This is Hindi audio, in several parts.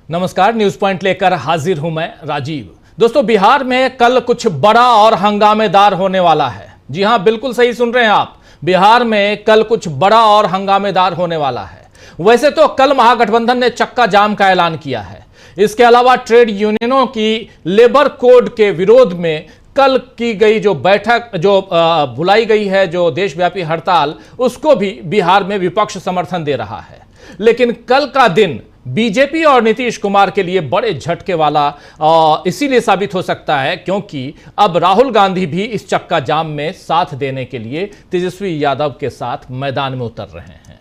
नमस्कार, न्यूज पॉइंट लेकर हाजिर हूं मैं राजीव। दोस्तों, बिहार में कल कुछ बड़ा और हंगामेदार होने वाला है। जी हां, बिल्कुल सही सुन रहे हैं आप। बिहार में कल कुछ बड़ा और हंगामेदार होने वाला है। वैसे तो कल महागठबंधन ने चक्का जाम का ऐलान किया है। इसके अलावा ट्रेड यूनियनों की लेबर कोड के विरोध में कल की गई जो बैठक, जो बुलाई गई है, जो देशव्यापी हड़ताल, उसको भी बिहार में विपक्ष समर्थन दे रहा है। लेकिन कल का दिन बीजेपी और नीतीश कुमार के लिए बड़े झटके वाला इसीलिए साबित हो सकता है क्योंकि अब राहुल गांधी भी इस चक्का जाम में साथ देने के लिए तेजस्वी यादव के साथ मैदान में उतर रहे हैं।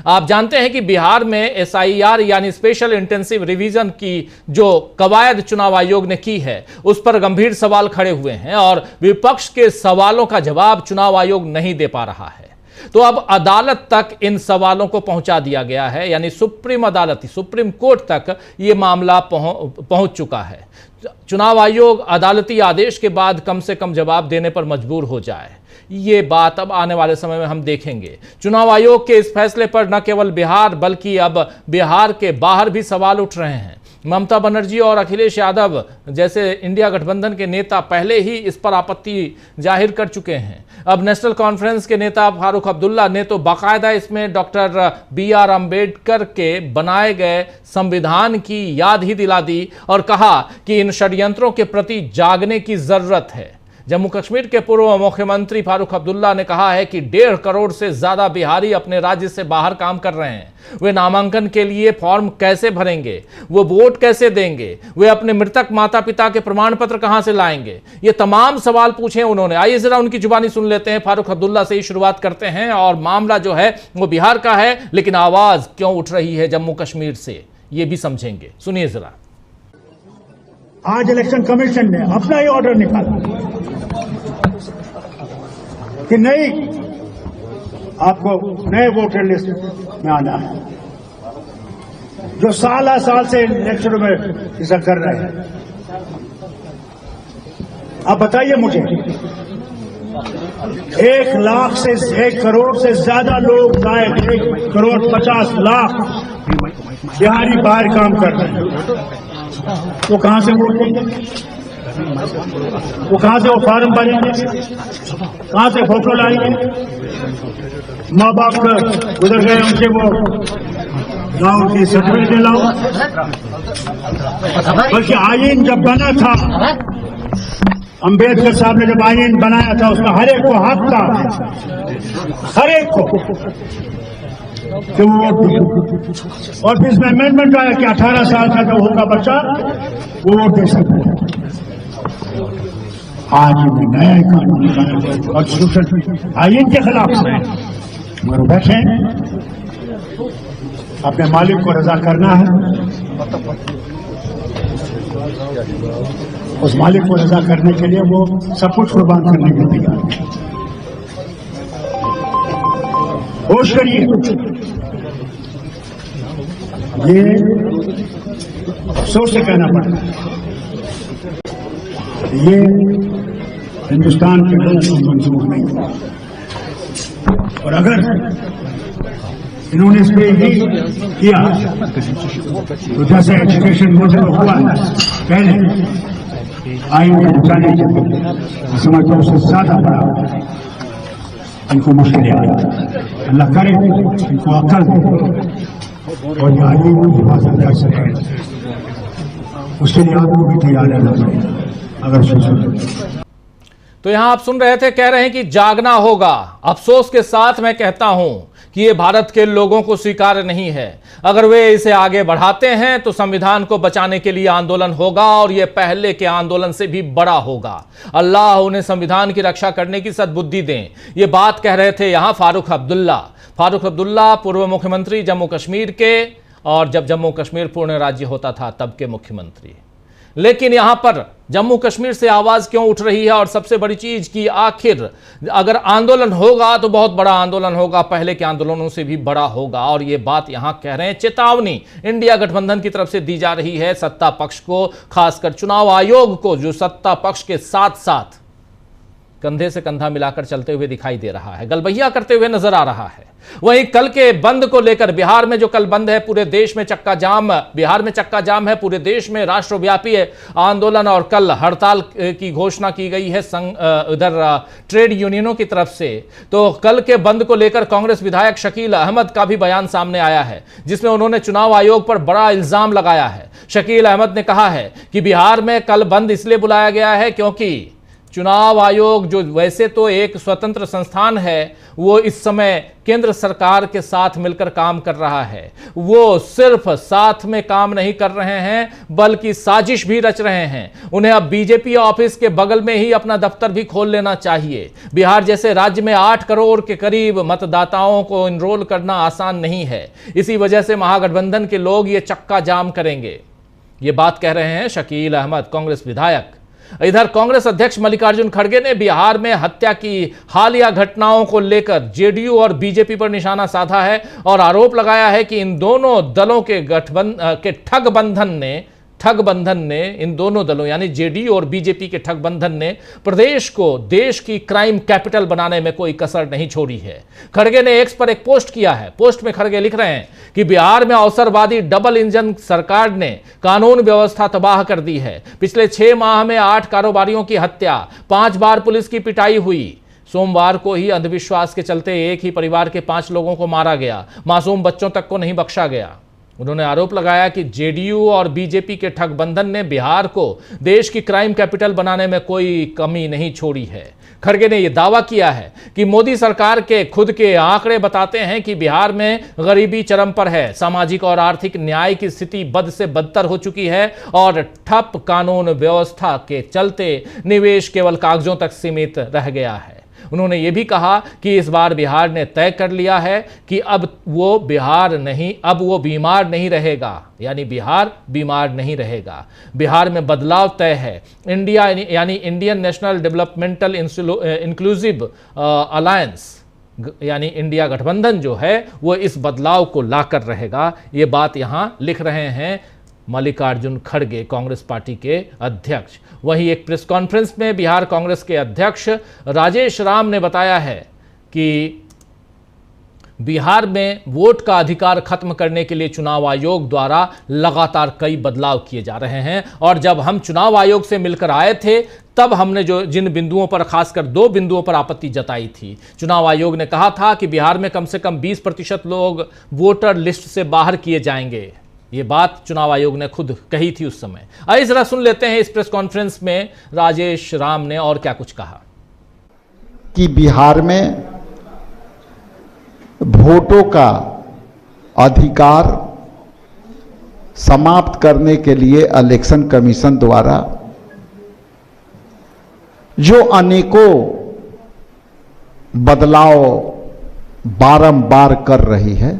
आप जानते हैं कि बिहार में SIR यानी स्पेशल इंटेंसिव रिवीजन की जो कवायद चुनाव आयोग ने की है, उस पर गंभीर सवाल खड़े हुए हैं और विपक्ष के सवालों का जवाब चुनाव आयोग नहीं दे पा रहा है। तो अब अदालत तक इन सवालों को पहुंचा दिया गया है, यानी सुप्रीम कोर्ट तक यह मामला पहुंच चुका है। चुनाव आयोग अदालती आदेश के बाद कम से कम जवाब देने पर मजबूर हो जाए, ये बात अब आने वाले समय में हम देखेंगे। चुनाव आयोग के इस फैसले पर न केवल बिहार बल्कि अब बिहार के बाहर भी सवाल उठ रहे हैं। ममता बनर्जी और अखिलेश यादव जैसे इंडिया गठबंधन के नेता पहले ही इस पर आपत्ति जाहिर कर चुके हैं। अब नेशनल कॉन्फ्रेंस के नेता फारूक अब्दुल्ला ने तो बाकायदा इसमें डॉक्टर BR अम्बेडकर के बनाए गए संविधान की याद ही दिला दी और कहा कि इन षड्यंत्रों के प्रति जागने की जरूरत है। जम्मू कश्मीर के पूर्व मुख्यमंत्री फारूक अब्दुल्ला ने कहा है कि 1.5 करोड़ से ज्यादा बिहारी अपने राज्य से बाहर काम कर रहे हैं। वे नामांकन के लिए फॉर्म कैसे भरेंगे, वो वोट कैसे देंगे, वे अपने मृतक माता पिता के प्रमाण पत्र कहां से लाएंगे, ये तमाम सवाल पूछे उन्होंने। आइए जरा उनकी जुबानी सुन लेते हैं। फारूक अब्दुल्ला से ही शुरुआत करते हैं और मामला जो है वो बिहार का है, लेकिन आवाज क्यों उठ रही है जम्मू कश्मीर से, ये भी समझेंगे। सुनिए जरा। आज इलेक्शन कमीशन ने अपना ही ऑर्डर निकाला कि नहीं, आपको नए वोटर लिस्ट में आना है, जो साल से इलेक्शन में ऐसा कर रहे हैं। आप बताइए मुझे, 1 करोड़ से ज्यादा लोग, 1 करोड़ 50 लाख बिहारी बाहर काम कर रहे हैं। वो कहां से वोट देंगे, वो कहां से वो फॉर्म भरेंगे, कहां से फोटो लाएंगे? माँ बाप गुजर गए, उनसे वो गांव की सर्टिफिकेट लाओ। बल्कि आईन जब बना था, अंबेडकर साहब ने जब आईन बनाया था, उसमें हर एक को हक था, हर एक को कि वो और फिर इसमें अमेंडमेंट आया कि 18 साल का जो होगा बच्चा वो वोट दे सकता है। आज नया कानून कॉन्स्टिट्यूशन आईन के खिलाफ है, मगर बैठे अपने मालिक को रजा करना है, उस मालिक को रजा करने के लिए वो सब कुछ कुर्बान करने के तैयार है। होश करिए, ये सोच से कहना पड़ता है, ये हिंदुस्तान के लोगों को मंजूर नहीं। और अगर इन्होंने इस पर ही किया तो जैसे एजुकेशन बोर्ड में हुआ है पहले, आईन को बचाने के लिए समझता उससे ज्यादा बड़ा इनको मुश्किल आएगी। अल्लाह करे इनको अक्ल दे और ये आईन की हिफाजत कर सके, उसके लिए आपको भी तैयार रहना पड़ेगा। अगर सोचो तो यहां आप सुन रहे थे, कह रहे हैं कि जागना होगा। अफसोस के साथ मैं कहता हूं कि ये भारत के लोगों को स्वीकार्य नहीं है। अगर वे इसे आगे बढ़ाते हैं तो संविधान को बचाने के लिए आंदोलन होगा और यह पहले के आंदोलन से भी बड़ा होगा। अल्लाह उन्हें संविधान की रक्षा करने की सद्बुद्धि दें। ये बात कह रहे थे यहां फारूक अब्दुल्ला पूर्व मुख्यमंत्री जम्मू कश्मीर के, और जब जम्मू कश्मीर पूर्ण राज्य होता था तब के मुख्यमंत्री। लेकिन यहां पर जम्मू कश्मीर से आवाज क्यों उठ रही है, और सबसे बड़ी चीज कि आखिर अगर आंदोलन होगा तो बहुत बड़ा आंदोलन होगा, पहले के आंदोलनों से भी बड़ा होगा। और यह बात यहां कह रहे हैं, चेतावनी इंडिया गठबंधन की तरफ से दी जा रही है सत्ता पक्ष को, खासकर चुनाव आयोग को, जो सत्ता पक्ष के साथ साथ कंधे से कंधा मिलाकर चलते हुए दिखाई दे रहा है, गलबैया करते हुए नजर आ रहा है। वहीं कल के बंद को लेकर बिहार में जो कल बंद है, पूरे देश में चक्का जाम, बिहार में चक्का जाम है, पूरे देश में राष्ट्रव्यापी आंदोलन और कल हड़ताल की घोषणा की गई है इधर ट्रेड यूनियनों की तरफ से। तो कल के बंद को लेकर कांग्रेस विधायक शकील अहमद का भी बयान सामने आया है, जिसमें उन्होंने चुनाव आयोग पर बड़ा इल्जाम लगाया है। शकील अहमद ने कहा है कि बिहार में कल बंद इसलिए बुलाया गया है क्योंकि चुनाव आयोग, जो वैसे तो एक स्वतंत्र संस्थान है, वो इस समय केंद्र सरकार के साथ मिलकर काम कर रहा है। वो सिर्फ साथ में काम नहीं कर रहे हैं, बल्कि साजिश भी रच रहे हैं। उन्हें अब बीजेपी ऑफिस के बगल में ही अपना दफ्तर भी खोल लेना चाहिए। बिहार जैसे राज्य में 8 करोड़ के करीब मतदाताओं को इनरोल करना आसान नहीं है। इसी वजह से महागठबंधन के लोग ये चक्का जाम करेंगे। ये बात कह रहे हैं शकील अहमद, कांग्रेस विधायक। इधर कांग्रेस अध्यक्ष मल्लिकार्जुन खड़गे ने बिहार में हत्या की हालिया घटनाओं को लेकर जेडीयू और बीजेपी पर निशाना साधा है और आरोप लगाया है कि इन दोनों दलों के ठगबंधन ने इन दोनों दलों यानी जेडीयू और बीजेपी के ठगबंधन ने प्रदेश को देश की क्राइम कैपिटल बनाने में कोई कसर नहीं छोड़ी है। खड़गे ने एक्स पर एक पोस्ट किया है। पोस्ट में खड़गे लिख रहे हैं कि बिहार में अवसरवादी डबल इंजन सरकार ने कानून व्यवस्था तबाह कर दी है। पिछले 6 माह में 8 कारोबारियों की हत्या, 5 बार पुलिस की पिटाई हुई। सोमवार को ही अंधविश्वास के चलते एक ही परिवार के 5 लोगों को मारा गया। मासूम बच्चों तक को नहीं बख्शा गया। उन्होंने आरोप लगाया कि जेडीयू और बीजेपी के ठगबंधन ने बिहार को देश की क्राइम कैपिटल बनाने में कोई कमी नहीं छोड़ी है। खड़गे ने यह दावा किया है कि मोदी सरकार के खुद के आंकड़े बताते हैं कि बिहार में गरीबी चरम पर है, सामाजिक और आर्थिक न्याय की स्थिति बद से बदतर हो चुकी है और ठप कानून व्यवस्था के चलते निवेश केवल कागजों तक सीमित रह गया है। उन्होंने ये भी कहा कि इस बार बिहार ने तय कर लिया है कि अब वो बीमार नहीं रहेगा, यानी बिहार बीमार नहीं रहेगा। बिहार में बदलाव तय है। इंडिया यानी Indian national developmental inclusive alliance यानी इंडिया गठबंधन जो है वो इस बदलाव को लाकर रहेगा। ये बात यहां लिख रहे हैं मल्लिकार्जुन खड़गे, कांग्रेस पार्टी के अध्यक्ष। वहीं एक प्रेस कॉन्फ्रेंस में बिहार कांग्रेस के अध्यक्ष राजेश राम ने बताया है कि बिहार में वोट का अधिकार खत्म करने के लिए चुनाव आयोग द्वारा लगातार कई बदलाव किए जा रहे हैं और जब हम चुनाव आयोग से मिलकर आए थे तब हमने जिन बिंदुओं पर, खासकर 2 बिंदुओं पर आपत्ति जताई थी। चुनाव आयोग ने कहा था कि बिहार में कम से कम 20% लोग वोटर लिस्ट से बाहर किए जाएंगे। ये बात चुनाव आयोग ने खुद कही थी उस समय। आइए जरा सुन लेते हैं इस प्रेस कॉन्फ्रेंस में राजेश राम ने और क्या कुछ कहा। कि बिहार में वोटों का अधिकार समाप्त करने के लिए इलेक्शन कमीशन द्वारा जो अनेकों बदलाव बारंबार कर रही है,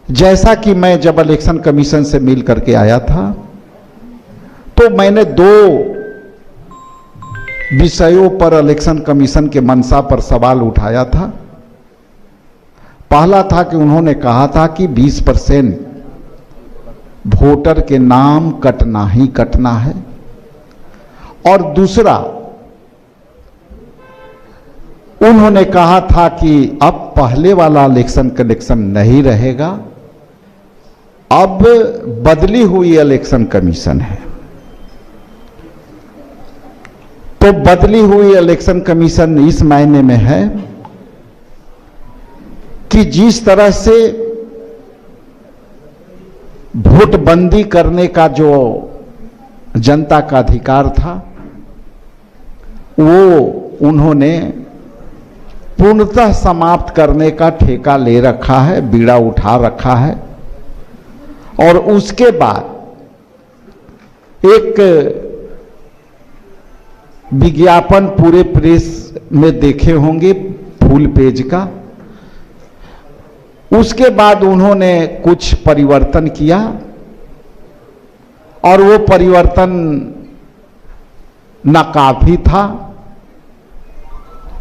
जैसा कि मैं जब इलेक्शन कमीशन से मिल करके आया था तो मैंने 2 विषयों पर इलेक्शन कमीशन के मंशा पर सवाल उठाया था। पहला था कि उन्होंने कहा था कि 20% वोटर के नाम कटना ही कटना है, और दूसरा उन्होंने कहा था कि अब पहले वाला इलेक्शन कनेक्शन नहीं रहेगा, अब बदली हुई इलेक्शन कमीशन है। तो बदली हुई इलेक्शन कमीशन इस मायने में है कि जिस तरह से वोटबंदी करने का जो जनता का अधिकार था वो उन्होंने पूर्णतः समाप्त करने का ठेका ले रखा है, बीड़ा उठा रखा है। और उसके बाद एक विज्ञापन पूरे प्रेस में देखे होंगे फुल पेज का, उसके बाद उन्होंने कुछ परिवर्तन किया और वो परिवर्तन नाकाफी था।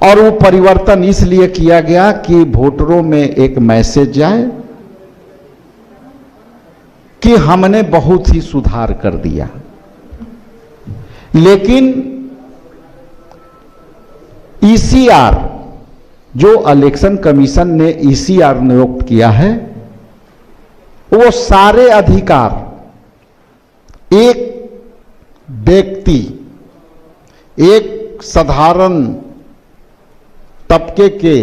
और वो परिवर्तन इसलिए किया गया कि वोटरों में एक मैसेज जाए कि हमने बहुत ही सुधार कर दिया। लेकिन ईसीआर, जो इलेक्शन कमीशन ने ईसीआर नियुक्त किया है, वो सारे अधिकार एक व्यक्ति, एक साधारण तबके के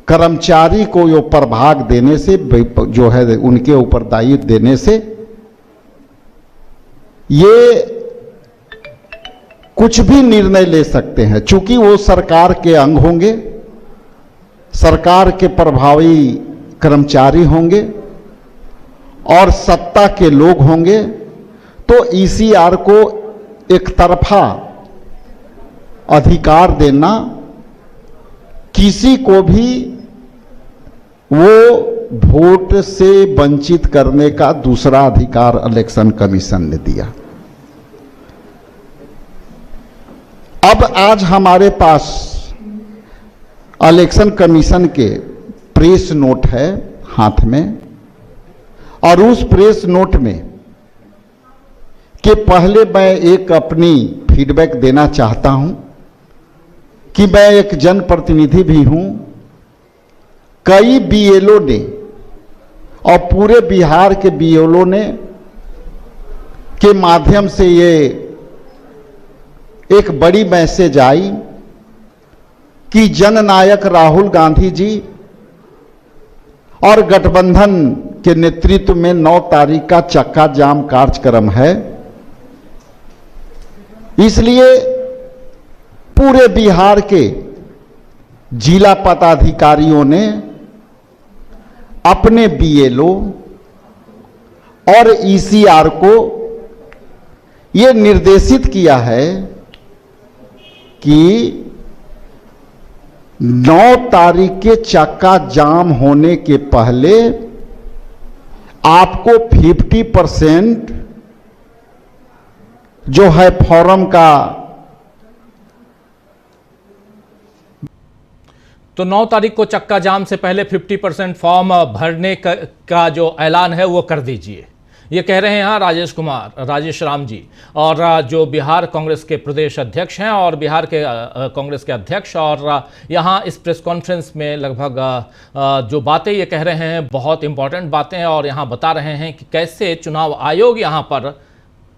कर्मचारी को यो प्रभाग देने से, जो है उनके ऊपर दायित्व देने से, ये कुछ भी निर्णय ले सकते हैं। चूंकि वो सरकार के अंग होंगे, सरकार के प्रभावी कर्मचारी होंगे और सत्ता के लोग होंगे, तो ईसीआर को एक तरफा अधिकार देना, किसी को भी वो वोट से वंचित करने का दूसरा अधिकार इलेक्शन कमीशन ने दिया। अब आज हमारे पास इलेक्शन कमीशन के प्रेस नोट है हाथ में, और उस प्रेस नोट में कि पहले मैं एक अपनी फीडबैक देना चाहता हूं कि मैं एक जनप्रतिनिधि भी हूं। कई बीएलओ ने और पूरे बिहार के बीएलओ ने के माध्यम से ये एक बड़ी मैसेज आई कि जननायक राहुल गांधी जी और गठबंधन के नेतृत्व में 9 तारीख का चक्का जाम कार्यक्रम है, इसलिए पूरे बिहार के जिला पदाधिकारियों ने अपने बीएलओ और ईसीआर को यह निर्देशित किया है कि 9 तारीख के चक्का जाम होने के पहले आपको 50% जो है फॉर्म का, तो 9 तारीख को चक्का जाम से पहले 50% फॉर्म भरने का जो ऐलान है वो कर दीजिए, ये कह रहे हैं राजेश राम जी, और जो बिहार कांग्रेस के प्रदेश अध्यक्ष हैं और बिहार के कांग्रेस के अध्यक्ष, और यहाँ इस प्रेस कॉन्फ्रेंस में लगभग जो बातें ये कह रहे हैं बहुत इंपॉर्टेंट बातें हैं, और यहाँ बता रहे हैं कि कैसे चुनाव आयोग यहाँ पर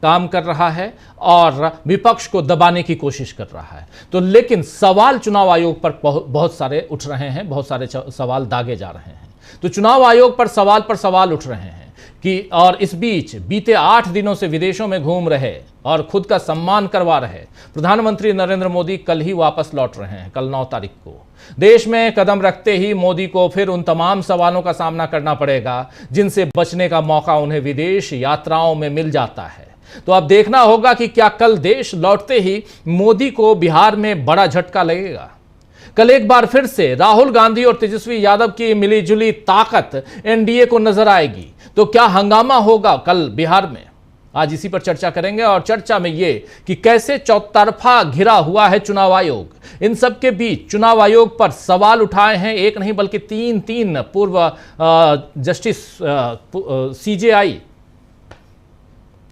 काम कर रहा है और विपक्ष को दबाने की कोशिश कर रहा है। तो लेकिन सवाल चुनाव आयोग पर बहुत सारे उठ रहे हैं, बहुत सारे सवाल दागे जा रहे हैं। तो चुनाव आयोग पर सवाल उठ रहे हैं कि, और इस बीच बीते 8 दिनों से विदेशों में घूम रहे और खुद का सम्मान करवा रहे प्रधानमंत्री नरेंद्र मोदी कल ही वापस लौट रहे हैं। कल 9 तारीख को देश में कदम रखते ही मोदी को फिर उन तमाम सवालों का सामना करना पड़ेगा जिनसे बचने का मौका उन्हें विदेश यात्राओं में मिल जाता है। तो अब देखना होगा कि क्या कल देश लौटते ही मोदी को बिहार में बड़ा झटका लगेगा। कल एक बार फिर से राहुल गांधी और तेजस्वी यादव की मिलीजुली ताकत एनडीए को नजर आएगी। तो क्या हंगामा होगा कल बिहार में, आज इसी पर चर्चा करेंगे। और चर्चा में ये कि कैसे चौतरफा घिरा हुआ है चुनाव आयोग। इन सब के बीच चुनाव आयोग पर सवाल उठाए हैं एक नहीं बल्कि तीन पूर्व justice CJI,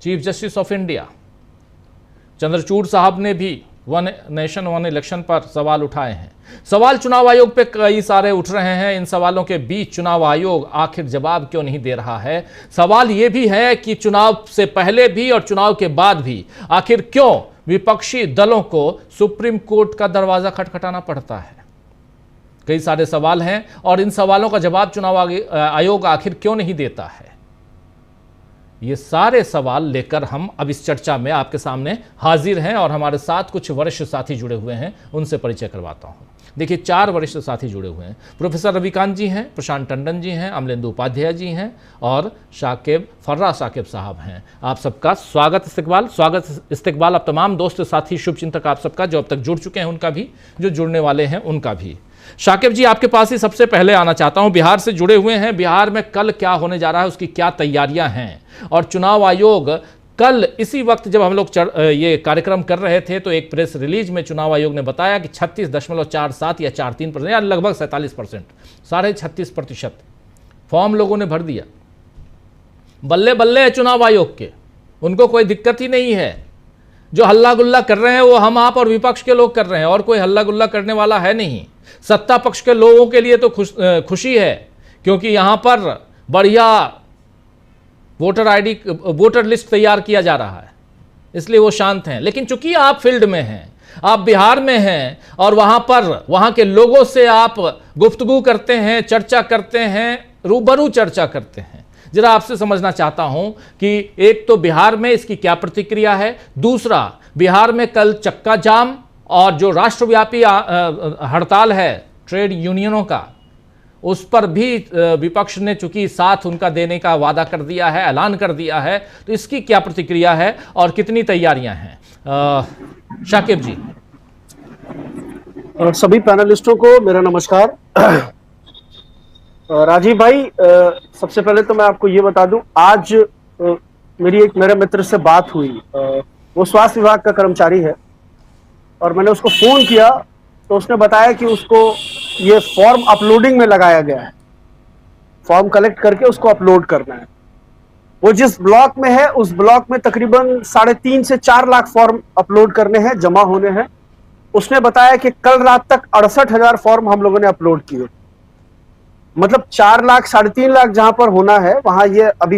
chief justice of India Chandrachud साहब ने भी वन नेशन वन इलेक्शन पर सवाल उठाए हैं। सवाल चुनाव आयोग पे कई सारे उठ रहे हैं। इन सवालों के बीच चुनाव आयोग आखिर जवाब क्यों नहीं दे रहा है। सवाल यह भी है कि चुनाव से पहले भी और चुनाव के बाद भी आखिर क्यों विपक्षी दलों को सुप्रीम कोर्ट का दरवाजा खटखटाना पड़ता है। कई सारे सवाल हैं और इन सवालों का जवाब चुनाव आयोग आखिर क्यों नहीं देता है। ये सारे सवाल लेकर हम अब इस चर्चा में आपके सामने हाजिर हैं और हमारे साथ कुछ वरिष्ठ साथी जुड़े हुए हैं, उनसे परिचय करवाता हूं। देखिए 4 वरिष्ठ साथी जुड़े हुए हैं। प्रोफेसर रविकांत जी हैं, प्रशांत टंडन जी हैं, अमलेंदु उपाध्याय जी हैं और फर्रा साकिब साहब हैं। आप सबका स्वागत इस्तकबाल। अब तमाम दोस्त साथी शुभचिंतक आप सबका, जो अब तक जुड़ चुके हैं उनका भी, जो जुड़ने वाले हैं उनका भी। शाकिब जी, आपके पास ही सबसे पहले आना चाहता हूं। बिहार से जुड़े हुए हैं, बिहार में कल क्या होने जा रहा है, उसकी क्या तैयारियां हैं, और चुनाव आयोग कल इसी वक्त जब हम लोग ये कार्यक्रम कर रहे थे तो एक प्रेस रिलीज में चुनाव आयोग ने बताया कि 36.47 या 43% या लगभग 47%, 36.5% फॉर्म लोगों ने भर दिया। बल्ले बल्ले है चुनाव आयोग के, उनको कोई दिक्कत ही नहीं है। जो हल्ला गुल्ला कर रहे हैं वो हम आप और विपक्ष के लोग कर रहे हैं, और कोई हल्ला गुल्ला करने वाला है नहीं। सत्ता पक्ष के लोगों के लिए तो खुशी है, क्योंकि यहां पर बढ़िया वोटर लिस्ट तैयार किया जा रहा है, इसलिए वो शांत हैं। लेकिन चूंकि आप फील्ड में हैं, आप बिहार में हैं, और वहां पर वहां के लोगों से आप गुफ्तगू करते हैं, चर्चा करते हैं, रूबरू चर्चा करते हैं, जरा आपसे समझना चाहता हूं कि एक तो बिहार में इसकी क्या प्रतिक्रिया है, दूसरा बिहार में कल चक्का जाम और जो राष्ट्रव्यापी हड़ताल है ट्रेड यूनियनों का, उस पर भी विपक्ष ने चूंकि साथ उनका देने का वादा कर दिया है, ऐलान कर दिया है, तो इसकी क्या प्रतिक्रिया है और कितनी तैयारियां हैं? शाकिब जी। सभी पैनलिस्टों को मेरा नमस्कार। राजीव भाई, सबसे पहले तो मैं आपको ये बता दूं, आज मेरे मित्र से बात हुई। वो स्वास्थ्य विभाग का कर्मचारी है और मैंने उसको फोन किया तो उसने बताया कि उसको ये फॉर्म अपलोडिंग में लगाया गया है, फॉर्म कलेक्ट करके उसको अपलोड करना है। वो जिस ब्लॉक में है उस ब्लॉक में तकरीबन 3.5 से 4 लाख फॉर्म अपलोड करने हैं, जमा होने हैं। उसने बताया कि कल रात तक 68,000 फॉर्म हम लोगों ने अपलोड किए। मतलब 4 लाख 3.5 लाख जहां पर होना है वहां ये अभी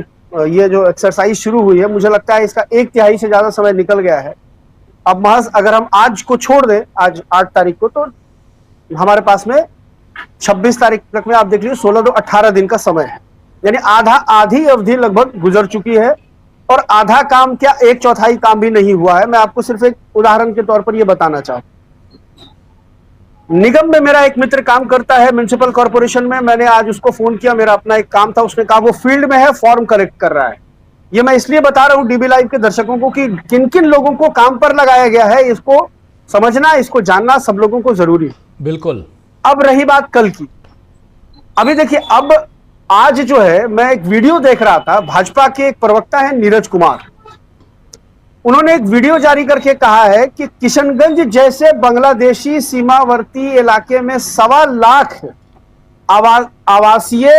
ये जो एक्सरसाइज शुरू हुई है, मुझे लगता है इसका 1/3 से ज्यादा समय निकल गया है। अब महज अगर हम आज को छोड़ दें, आज 8 तारीख को, तो हमारे पास में 26 तारीख तक में आप देख लीजिए 16 to 18 दिन का समय है। यानी आधी अवधि लगभग गुजर चुकी है और आधा काम क्या 1/4 काम भी नहीं हुआ है। मैं आपको सिर्फ एक उदाहरण के तौर पर यह बताना चाहूँ। निगम में मेरा एक मित्र काम करता है, म्युनिसिपल कॉर्पोरेशन में। मैंने आज उसको फोन किया, मेरा अपना एक काम था, उसने कहा वो फील्ड में है, फॉर्म कलेक्ट कर रहा है। ये मैं इसलिए बता रहा हूं डीबी लाइव के दर्शकों को कि किन किन लोगों को काम पर लगाया गया है, इसको समझना, इसको जानना सब लोगों को जरूरी है। बिल्कुल। अब रही बात कल की, अभी देखिए, अब आज जो है मैं एक वीडियो देख रहा था, भाजपा के एक प्रवक्ता है नीरज कुमार, उन्होंने एक वीडियो जारी करके कहा है कि किशनगंज जैसे बांग्लादेशी सीमावर्ती इलाके में 1.25 लाख आवासीय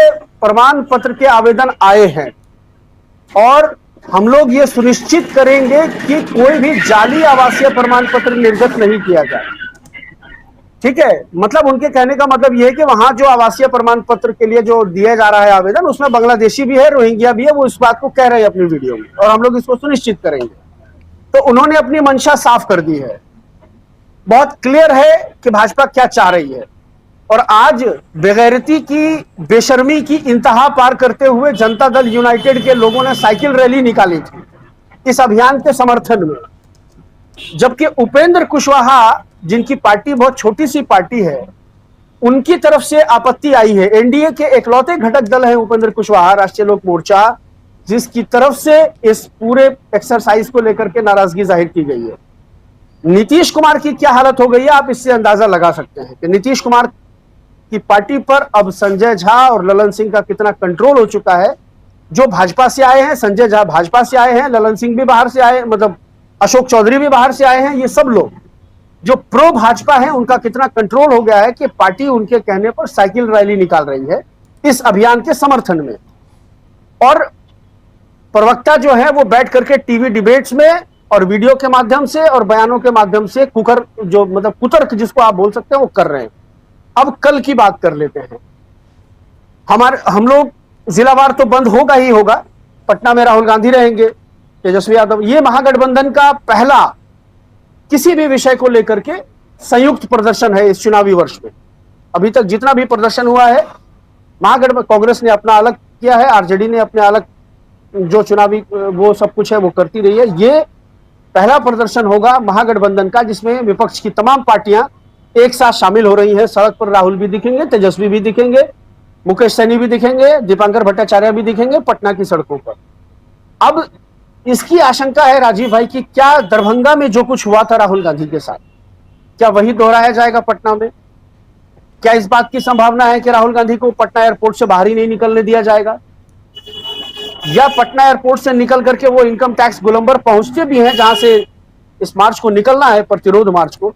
प्रमाण पत्र के आवेदन आए हैं और हम लोग ये सुनिश्चित करेंगे कि कोई भी जाली आवासीय प्रमाण पत्र निर्गत नहीं किया जाए। ठीक है, मतलब उनके कहने का मतलब यह है कि वहां जो आवासीय प्रमाण पत्र के लिए जो दिया जा रहा है आवेदन, उसमें बांग्लादेशी भी है, रोहिंग्या भी है। वो इस बात को कह रहे हैं अपनी वीडियो में और हम लोग इसको सुनिश्चित करेंगे। तो उन्होंने अपनी मंशा साफ कर दी है। बहुत क्लियर है कि भाजपा क्या चाह रही है। और आज बेगैरती की, बेशर्मी की इंतहा पार करते हुए जनता दल यूनाइटेड के लोगों ने साइकिल रैली निकाली थी इस अभियान के समर्थन में, जबकि उपेंद्र कुशवाहा, जिनकी पार्टी बहुत छोटी सी पार्टी है, उनकी तरफ से आपत्ति आई है। एनडीए के इकलौते घटक दल है उपेंद्र कुशवाहा, राष्ट्रीय लोक मोर्चा, जिसकी तरफ से इस पूरे एक्सरसाइज को लेकर के नाराजगी जाहिर की गई है। नीतीश कुमार की क्या हालत हो गई है, आप इससे अंदाजा लगा सकते हैं कि नीतीश कुमार की पार्टी पर अब संजय झा और ललन सिंह का कितना कंट्रोल हो चुका है। जो भाजपा से आए हैं, संजय झा भाजपा से आए हैं, ललन सिंह भी बाहर से आए, मतलब अशोक चौधरी भी बाहर से आए हैं। ये सब लोग जो प्रो भाजपा हैं, उनका कितना कंट्रोल हो गया है कि पार्टी उनके कहने पर साइकिल रैली निकाल रही है इस अभियान के समर्थन में। और प्रवक्ता जो है वो बैठ करके टीवी डिबेट्स में और वीडियो के माध्यम से और बयानों के माध्यम से कुतर्क जिसको आप बोल सकते हैं वो कर रहे हैं। अब कल की बात कर लेते हैं। हम लोग जिलावार तो बंद होगा ही होगा। पटना में राहुल गांधी रहेंगे, तेजस्वी यादव। ये महागठबंधन का पहला किसी भी विषय को लेकर के संयुक्त प्रदर्शन है इस चुनावी वर्ष में। अभी तक जितना भी प्रदर्शन हुआ है, कांग्रेस ने अपना अलग किया है, आरजेडी ने अपने अलग जो चुनावी वो सब कुछ है वो करती रही है। ये पहला प्रदर्शन होगा महागठबंधन का जिसमें विपक्ष की तमाम पार्टियां एक साथ शामिल हो रही हैं। सड़क पर राहुल भी दिखेंगे, तेजस्वी भी दिखेंगे, मुकेश सैनी भी दिखेंगे, दीपांकर भट्टाचार्य भी दिखेंगे पटना की सड़कों पर। अब इसकी आशंका है राजीव भाई कि क्या दरभंगा में जो कुछ हुआ था राहुल गांधी के साथ, क्या वही दोहराया जाएगा पटना में? क्या इस बात की संभावना है कि राहुल गांधी को पटना एयरपोर्ट से बाहर ही नहीं निकलने दिया जाएगा, या पटना एयरपोर्ट से निकल करके वो इनकम टैक्स गोलंबर पहुंचते भी हैं जहां से इस मार्च को निकलना है, प्रतिरोध मार्च को,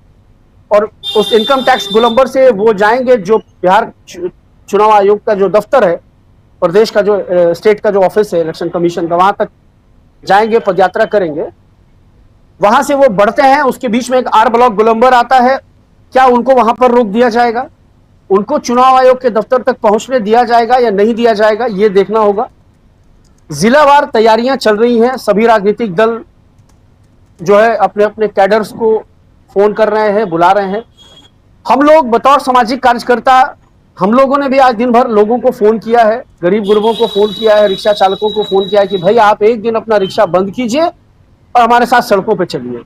और उस इनकम टैक्स गोलंबर से वो जाएंगे जो बिहार चुनाव आयोग का जो दफ्तर है, प्रदेश का जो स्टेट का जो ऑफिस है इलेक्शन कमीशन का, वहां तक जाएंगे, पदयात्रा करेंगे। वहां से वो बढ़ते हैं, उसके बीच में एक आर ब्लॉक गोलंबर आता है, क्या उनको वहां पर रोक दिया जाएगा? उनको चुनाव आयोग के दफ्तर तक पहुंचने दिया जाएगा या नहीं दिया जाएगा, ये देखना होगा। जिलावार तैयारियां चल रही हैं, सभी राजनीतिक दल जो है अपने अपने कैडर्स को फोन कर रहे हैं, बुला रहे हैं। हम लोग बतौर सामाजिक कार्यकर्ता, हम लोगों ने भी आज दिन भर लोगों को फोन किया है, गरीब गुरबों को फोन किया है, रिक्शा चालकों को फोन किया है कि भाई आप एक दिन अपना रिक्शा बंद कीजिए और हमारे साथ सड़कों पे चलिए,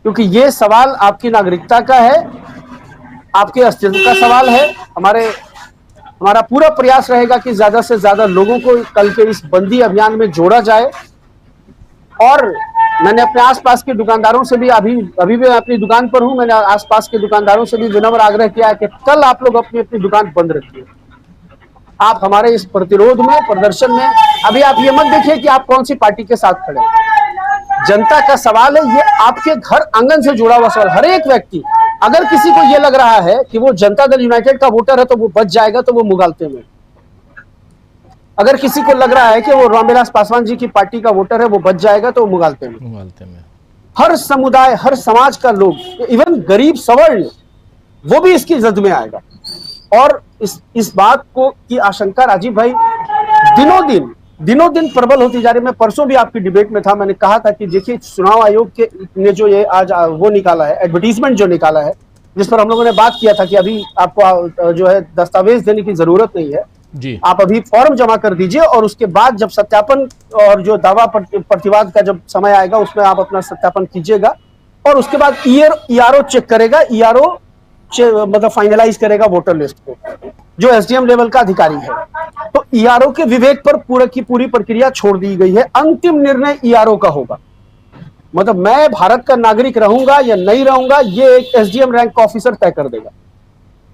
क्योंकि ये सवाल आपकी नागरिकता का है, आपके अस्तित्व का सवाल है। हमारा पूरा प्रयास रहेगा कि ज्यादा से ज्यादा लोगों को कल के इस बंदी अभियान में जोड़ा जाए। और मैंने अपने आसपास के दुकानदारों से भी अभी भी मैं अपनी दुकान पर हूं, मैंने आसपास के दुकानदारों से भी विनम्र आग्रह किया है कि कल आप लोग अपनी अपनी दुकान बंद रखिए। आप हमारे इस प्रतिरोध में, प्रदर्शन में, अभी आप ये मत देखिए कि आप कौन सी पार्टी के साथ खड़े हैं। जनता का सवाल है, ये आपके घर आंगन से जुड़ा हुआ सवाल। हर एक व्यक्ति, अगर किसी को ये लग रहा है कि वो जनता दल यूनाइटेड का वोटर है तो वो बच जाएगा, तो वो मुगालते में। अगर किसी को लग रहा है कि वो रामविलास पासवान जी की पार्टी का वोटर है, वो बच जाएगा, तो वो मुगालते में। हर समुदाय, हर समाज का लोग, इवन गरीब सवर्ण, वो भी इसकी जद में आएगा। और इस बात को की आशंका राजीव भाई दिनों दिन प्रबल होती जा रही है। मैं परसों भी आपकी डिबेट में था, मैंने कहा था कि देखिए चुनाव आयोग के ने जो ये आज वो निकाला है, एडवर्टीजमेंट जो निकाला है, जिस पर हम लोगों ने बात किया था कि अभी आपको जो है दस्तावेज देने की जरूरत नहीं है जी, आप अभी फॉर्म जमा कर दीजिए और उसके बाद जब सत्यापन और जो दावा प्रतिवाद का जब समय आएगा उसमें आप अपना सत्यापन कीजिएगा और उसके बाद ईआरओ चेक करेगा, ईआरओ मतलब फाइनलाइज करेगा वोटर लिस्ट को, जो एसडीएम लेवल का अधिकारी है। तो ईआरओ के विवेक पर पूरा की पूरी प्रक्रिया छोड़ दी गई है। अंतिम निर्णय ईआरओ का होगा। मतलब मैं भारत का नागरिक रहूंगा या नहीं रहूंगा, ये एक एसडीएम रैंक का ऑफिसर तय कर देगा,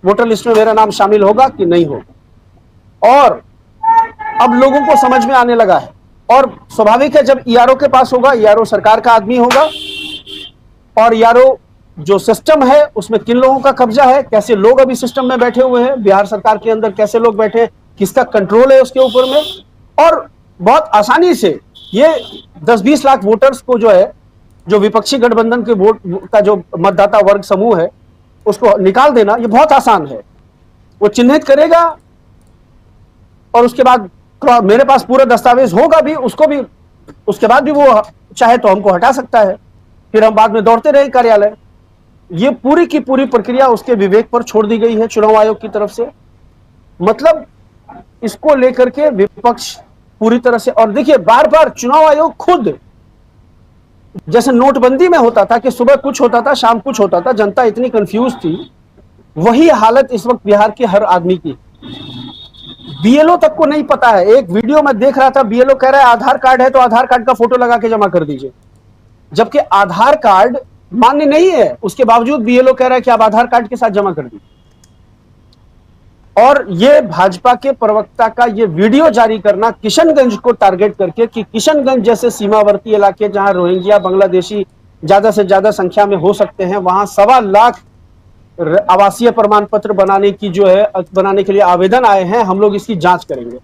वोटर लिस्ट में मेरा नाम शामिल होगा कि नहीं होगा। और अब लोगों को समझ में आने लगा है और स्वाभाविक है, जब ईआरओ के पास होगा, ईआरओ सरकार का आदमी होगा और ईआरओ जो सिस्टम है उसमें किन लोगों का कब्जा है, कैसे लोग अभी सिस्टम में बैठे हुए हैं, बिहार सरकार के अंदर कैसे लोग बैठे हैं, किसका कंट्रोल है उसके ऊपर में, और बहुत आसानी से ये 10-20 लाख वोटर्स को जो है, जो विपक्षी गठबंधन के वोट का जो मतदाता वर्ग समूह है उसको निकाल देना, ये बहुत आसान है। वो चिन्हित करेगा और उसके बाद मेरे पास पूरा दस्तावेज होगा भी, उसको भी उसके बाद भी वो चाहे तो हमको हटा सकता है, फिर हम बाद में दौड़ते रहे कार्यालय। ये पूरी की पूरी प्रक्रिया उसके विवेक पर छोड़ दी गई है चुनाव आयोग की तरफ से। मतलब इसको लेकर के विपक्ष पूरी तरह से, और देखिए बार बार चुनाव आयोग खुद, जैसे नोटबंदी में होता था कि सुबह कुछ होता था शाम कुछ होता था, जनता इतनी कंफ्यूज थी, वही हालत इस वक्त बिहार के हर आदमी की। बीएलओ तक को नहीं पता है। एक वीडियो में देख रहा था, बीएलओ कह रहा है आधार कार्ड है तो आधार कार्ड का फोटो लगा के जमा कर दीजिए, जबकि आधार कार्ड मान्य नहीं है, उसके बावजूद बीएलओ कह रहा है कि आप आधार कार्ड के साथ जमा कर दीजिए। और ये भाजपा के प्रवक्ता का ये वीडियो जारी करना किशनगंज को टारगेट करके, कि किशनगंज जैसे सीमावर्ती इलाके जहां रोहिंग्या बांग्लादेशी ज्यादा से ज्यादा संख्या में हो सकते हैं, वहां 1.25 लाख आवासीय प्रमाण पत्र बनाने के लिए आवेदन आए हैं, हम लोग इसकी जांच करेंगे।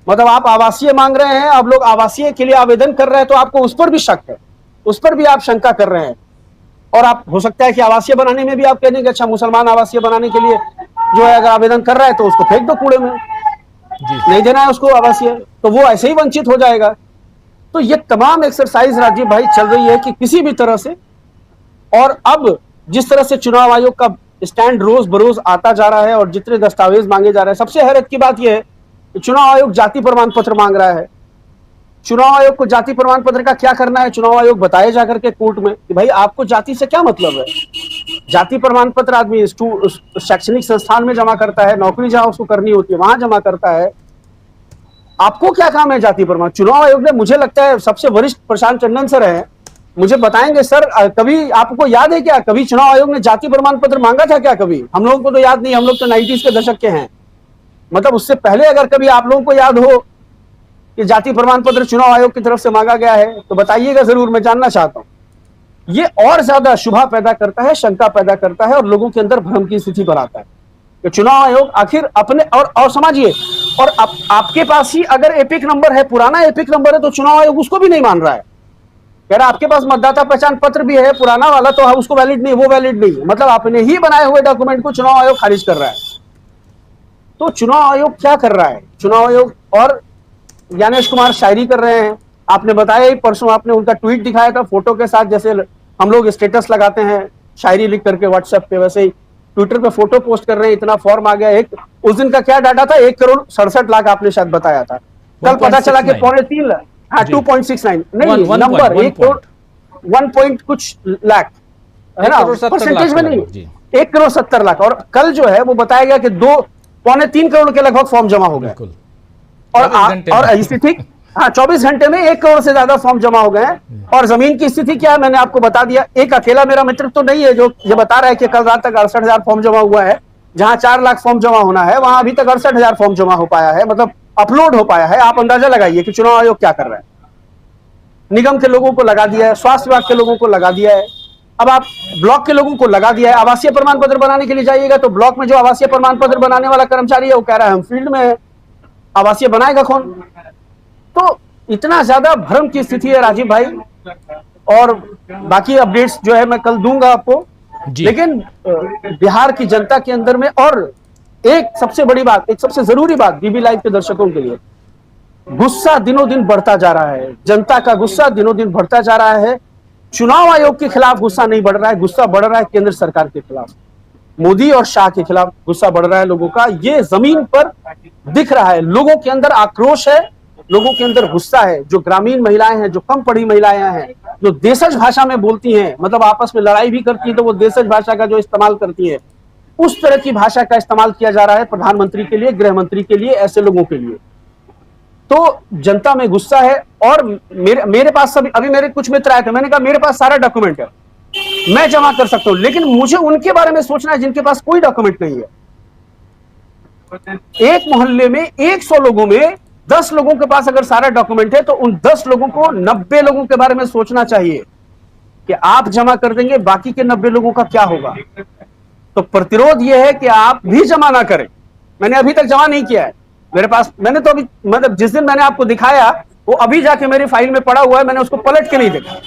मतलब आप आवासीय मांग रहे हैं, अब लोग आवासीय के लिए आवेदन कर रहे हैं, तो आपको उस पर भी शक है, उस पर भी आप शंका कर रहे हैं। और आप हो सकता है कि आवासीय बनाने में भी आप कह देंगे अच्छा मुसलमान आवासीय बनाने के लिए जो है अगर आवेदन कर रहा है तो उसको फेंक दो कूड़े में, नहीं देना है उसको आवासीय, तो वो ऐसे ही वंचित हो जाएगा। तो ये तमाम एक्सरसाइज राजीव भाई चल रही है कि किसी भी तरह से, और अब जिस तरह से चुनाव आयोग का स्टैंड रोज बरोज आता जा रहा है और जितने दस्तावेज मांगे जा रहे हैं, सबसे हैरत की बात यह है कि चुनाव आयोग जाति प्रमाण पत्र मांग रहा है। चुनाव आयोग को जाति प्रमाण पत्र का क्या करना है, चुनाव आयोग बताए जाकर के कोर्ट में कि भाई आपको जाति से क्या मतलब है। जाति प्रमाण पत्र आदमी शैक्षणिक संस्थान में जमा करता है, नौकरी जहां उसको करनी होती है वहां जमा करता है, आपको क्या काम है जाति प्रमाण। चुनाव आयोग ने, मुझे लगता है सबसे वरिष्ठ प्रशांत टंडन सर है, मुझे बताएंगे सर, कभी आपको याद है क्या, कभी चुनाव आयोग ने जाति प्रमाण पत्र मांगा था क्या कभी? हम लोगों को तो याद नहीं, हम लोग तो 90s के दशक के हैं। मतलब उससे पहले अगर कभी आप लोगों को याद हो कि जाति प्रमाण पत्र चुनाव आयोग की तरफ से मांगा गया है तो बताइएगा जरूर, मैं जानना चाहता हूं। ये और ज्यादा शुभा पैदा करता है, शंका पैदा करता है और लोगों के अंदर भ्रम की स्थिति पर आता है कि चुनाव आयोग आखिर अपने, और समझिए, और आपके पास ही अगर एपिक नंबर है, पुराना एपिक नंबर है, तो चुनाव आयोग उसको भी नहीं मान रहा है। कह रहा आपके पास मतदाता पहचान पत्र भी है पुराना वाला, तो उसको वैलिड नहीं, वो वैलिड नहीं है। मतलब अपने ही बनाए हुए डॉक्यूमेंट को चुनाव आयोग खारिज कर रहा है। तो चुनाव आयोग क्या कर रहा है? चुनाव आयोग और ज्ञानेश कुमार शायरी कर रहे हैं। आपने बताया ही, परसों आपने उनका ट्वीट दिखाया था फोटो के साथ, जैसे हम लोग स्टेटस लगाते हैं शायरी लिख करके व्हाट्सएप पे, वैसे ही ट्विटर पे फोटो पोस्ट कर रहे हैं। इतना फॉर्म आ गया। एक उस दिन का क्या डाटा था? 1,67,00,000 आपने शायद बताया था। कल पता चला कि 3.5 लाख, हाँ 2.69 नहीं, नंबर 1 करोड़ 1 पॉइंट कुछ लाख है ना, परसेंटेज में नहीं, 1,70,00,000। और कल जो है वो बताया गया कि 2.3 करोड़ के लगभग फॉर्म जमा हो गए। और स्थिति, हाँ 24 घंटे में 1 करोड़ से ज्यादा फॉर्म जमा हो गए हैं। और जमीन की स्थिति क्या है मैंने आपको बता दिया। एक अकेला मेरा मित्र तो नहीं है जो ये बता रहा है कि कल रात तक 68,000 फॉर्म जमा हुआ है। जहां 4 लाख फॉर्म जमा होना है वहां अभी तक 68,000 फॉर्म जमा हो पाया है, मतलब अपलोड हो पाया है। आप अंदाजा लगाइए कि चुनाव आयोग क्या कर रहा है। निगम के लोगों को लगा दिया है, स्वास्थ्य विभाग के लोगों को लगा दिया है, अब आप ब्लॉक के लोगों को लगा दिया है। आवासीय प्रमाण पत्र बनाने के लिए जाइएगा तो ब्लॉक में जो आवासीय प्रमाण पत्र बनाने वाला कर्मचारी है वो कह रहा है हम फील्ड में है, आवासीय बनाएगा कौन? तो इतना ज्यादा भ्रम की स्थिति है राजीव भाई। और बाकी अपडेट्स जो है मैं कल दूंगा आपको। लेकिन बिहार की जनता के अंदर में, और एक सबसे बड़ी बात, एक सबसे जरूरी बात बीबी लाइव के दर्शकों के लिए, गुस्सा दिनों दिन बढ़ता जा रहा है। जनता का गुस्सा दिनों दिन बढ़ता जा रहा है। चुनाव आयोग के खिलाफ गुस्सा नहीं बढ़ रहा है, गुस्सा बढ़ रहा है केंद्र सरकार के खिलाफ। मोदी और शाह के खिलाफ गुस्सा बढ़ रहा है लोगों का। ये जमीन पर दिख रहा है। लोगों के अंदर आक्रोश है, लोगों के अंदर गुस्सा है। जो ग्रामीण महिलाएं हैं, जो कम पढ़ी महिलाएं हैं, जो देशज भाषा में बोलती हैं, मतलब आपस में लड़ाई भी करती है तो वो देशज भाषा का जो इस्तेमाल करती है, उस तरह की भाषा का इस्तेमाल किया जा रहा है प्रधानमंत्री के लिए, गृह मंत्री के लिए, ऐसे लोगों के लिए। तो जनता में गुस्सा है। और मेरे पास अभी मेरे कुछ मित्र आए थे, मैंने कहा मेरे पास सारा डॉक्यूमेंट है, मैं जमा कर सकता हूं, लेकिन मुझे उनके बारे में सोचना है जिनके पास कोई डॉक्यूमेंट नहीं है। एक मोहल्ले में 100 लोगों में 10 लोगों के पास अगर सारा डॉक्यूमेंट है तो उन 10 लोगों को 90 लोगों के बारे में सोचना चाहिए कि आप जमा कर देंगे, बाकी के 90 लोगों का क्या होगा। तो प्रतिरोध यह है कि आप भी जमा ना करें। मैंने अभी तक जमा नहीं किया है मेरे पास, मैंने तो अभी, मतलब जिस दिन मैंने आपको दिखाया वो अभी जाके मेरी फाइल में पड़ा हुआ है, मैंने उसको पलट के नहीं देखा।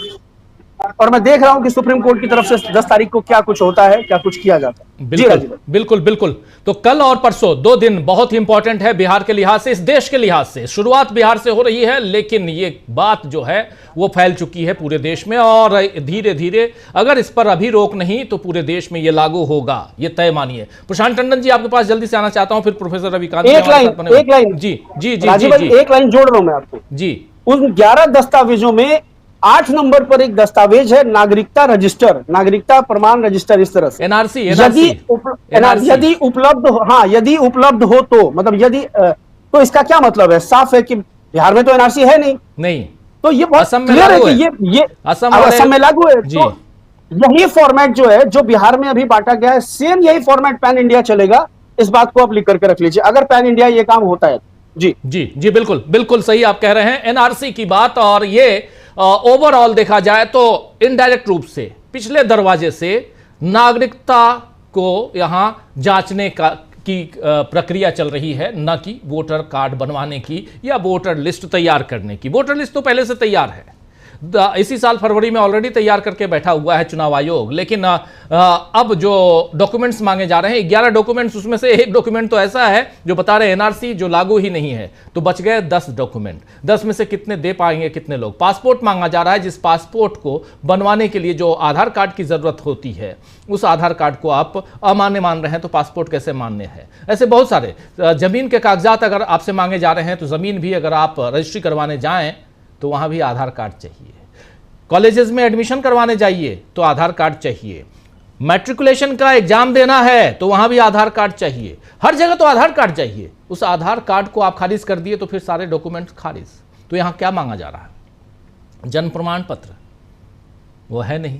और मैं देख रहा हूं कि सुप्रीम कोर्ट की तरफ से 10 तारीख को क्या कुछ होता है, क्या कुछ किया जाता है। बिल्कुल बिल्कुल बिल्कुल। तो कल और परसों 2 दिन बहुत ही इंपॉर्टेंट है बिहार के लिहाज से, इस देश के लिहाज से। शुरुआत बिहार से हो रही है, लेकिन ये बात जो है वो फैल चुकी है पूरे देश में, और धीरे धीरे अगर इस पर अभी रोक नहीं तो पूरे देश में ये लागू होगा, ये तय मानिए। प्रशांत टंडन जी आपके पास जल्दी से आना चाहता हूं, फिर प्रोफेसर रविकांत। एक लाइन जी जी जी एक लाइन जोड़ रहा हूं मैं आपको जी। उन 11 दस्तावेजों में 8 नंबर पर एक दस्तावेज है नागरिकता रजिस्टर, नागरिकता प्रमाण रजिस्टर, इस तरह से एनआरसी। यदि उपलब्ध हो, हाँ यदि उपलब्ध हो तो, मतलब यदि तो इसका क्या मतलब है? साफ है कि बिहार में तो एनआरसी है नहीं। तो ये बहुत क्लियर है कि ये असम में लागू है। तो यही फॉर्मेट जो है, जो बिहार में अभी बांटा गया है, सेम यही फॉर्मेट पैन इंडिया चलेगा। इस बात को आप लिख करके रख लीजिए, अगर पैन इंडिया ये काम होता है। जी जी जी, बिल्कुल बिल्कुल सही आप कह रहे हैं, एनआरसी की बात। और ये ओवरऑल देखा जाए तो इनडायरेक्ट रूप से पिछले दरवाजे से नागरिकता को यहां जांचने की प्रक्रिया चल रही है, न कि वोटर कार्ड बनवाने की या वोटर लिस्ट तैयार करने की। वोटर लिस्ट तो पहले से तैयार है, इसी साल फरवरी में ऑलरेडी तैयार करके बैठा हुआ है चुनाव आयोग। लेकिन अब जो डॉक्यूमेंट्स मांगे जा रहे हैं 11 डॉक्यूमेंट्स, उसमें से एक डॉक्यूमेंट तो ऐसा है जो बता रहे हैं एनआरसी जो लागू ही नहीं है। तो बच गए 10 डॉक्यूमेंट। 10 में से कितने दे पाएंगे, कितने लोग? पासपोर्ट मांगा जा रहा है, जिस पासपोर्ट को बनवाने के लिए जो आधार कार्ड की जरूरत होती है, उस आधार कार्ड को आप अमान्य मान रहे हैं तो पासपोर्ट कैसे मान्य है? ऐसे बहुत सारे जमीन के कागजात अगर आपसे मांगे जा रहे हैं तो जमीन भी अगर आप रजिस्ट्री करवाने जाएं तो वहां भी आधार कार्ड चाहिए। कॉलेजेस में एडमिशन करवाने जाइए तो आधार कार्ड चाहिए। मैट्रिकुलेशन का एग्जाम देना है तो वहां भी आधार कार्ड चाहिए। हर जगह तो आधार कार्ड चाहिए। उस आधार कार्ड को आप खारिज कर दिए तो फिर सारे डॉक्यूमेंट्स खारिज। तो यहां क्या मांगा जा रहा है? जन्म प्रमाण पत्र वो है नहीं,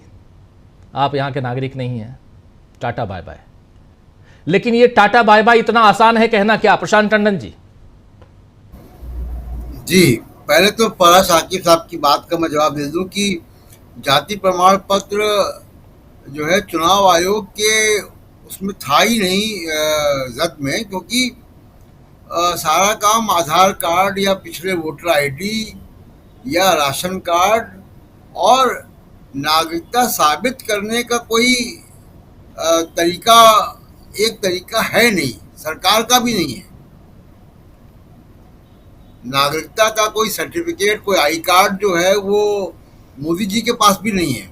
आप यहां के नागरिक नहीं हैं, टाटा बाय बाय। लेकिन ये टाटा बाय बाय इतना आसान है कहना क्या, प्रशांत टंडन जी? जी, पहले तो फराज साकिब साहब की बात का मैं जवाब दे दूं कि जाति प्रमाण पत्र जो है चुनाव आयोग के उसमें था ही नहीं जद में, क्योंकि सारा काम आधार कार्ड या पिछले वोटर आईडी या राशन कार्ड और नागरिकता साबित करने का कोई तरीका, एक तरीका है नहीं, सरकार का भी नहीं है। नागरिकता का कोई सर्टिफिकेट, कोई आई कार्ड जो है वो मोदी जी के पास भी नहीं है।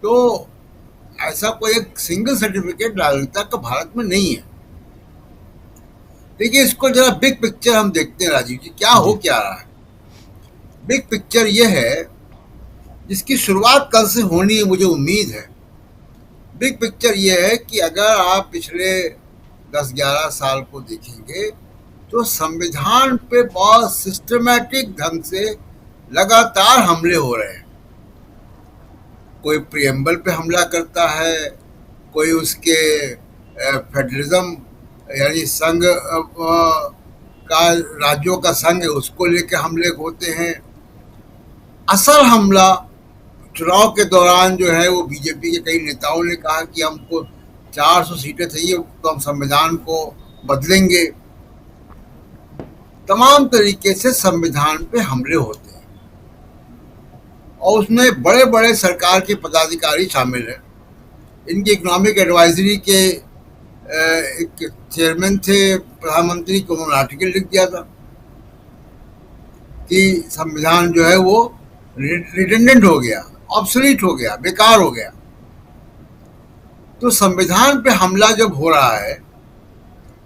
तो ऐसा कोई एक सिंगल सर्टिफिकेट नागरिकता का भारत में नहीं है। देखिए, इसको जरा बिग पिक्चर हम देखते हैं राजीव जी, क्या हो क्या रहा है। बिग पिक्चर ये है जिसकी शुरुआत कल से होनी है, मुझे उम्मीद है। बिग पिक्चर ये है कि अगर आप पिछले 10-11 साल को देखेंगे तो संविधान पे बहुत सिस्टमैटिक ढंग से लगातार हमले हो रहे हैं। कोई प्रियम्बल पे हमला करता है, कोई उसके फेडरलिज्म यानी संघ का, राज्यों का संघ है, उसको लेके हमले होते हैं। असल हमला चुनाव के दौरान जो है वो बीजेपी के कई नेताओं ने कहा कि हमको 400 सीटें चाहिए तो हम संविधान को बदलेंगे। तमाम तरीके से संविधान पे हमले होते हैं और उसमें बड़े बड़े सरकार के पदाधिकारी शामिल हैं। इनकी इकोनॉमिक एडवाइजरी के एक चेयरमैन थे प्रधानमंत्री को, उन्होंने आर्टिकल लिख दिया था कि संविधान जो है वो रिडंडेंट हो गया, ऑब्सोलीट हो गया, बेकार हो गया। तो संविधान पे हमला जब हो रहा है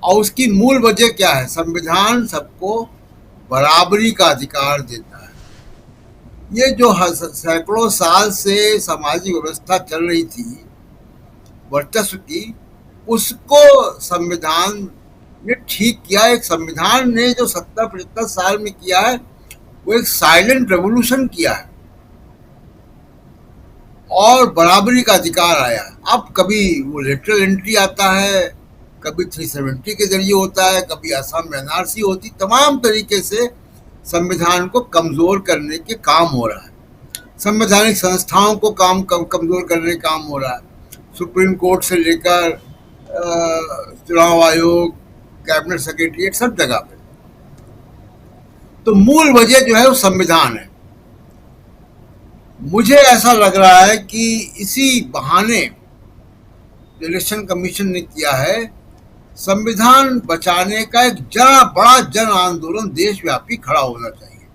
और उसकी मूल वजह क्या है, संविधान सबको बराबरी का अधिकार देता है। ये जो सैकड़ों साल से सामाजिक व्यवस्था चल रही थी वर्चस्व की, उसको संविधान ने ठीक किया। एक संविधान ने जो 70-75 साल में किया है वो एक साइलेंट रेवोल्यूशन किया है और बराबरी का अधिकार आया। अब कभी वो लेटरल एंट्री आता है, कभी 370 के जरिए होता है, कभी असम में एनआरसी होती। तमाम तरीके से संविधान को कमजोर करने के काम हो रहा है। संवैधानिक संस्थाओं को कमजोर करने का काम हो रहा है, सुप्रीम कोर्ट से लेकर चुनाव आयोग, कैबिनेट सेक्रेटरीट, सब जगह पे। तो मूल वजह जो है वो संविधान है। मुझे ऐसा लग रहा है कि इसी बहाने इलेक्शन कमीशन ने किया है, संविधान बचाने का एक बड़ा जन आंदोलन देशव्यापी खड़ा होना चाहिए,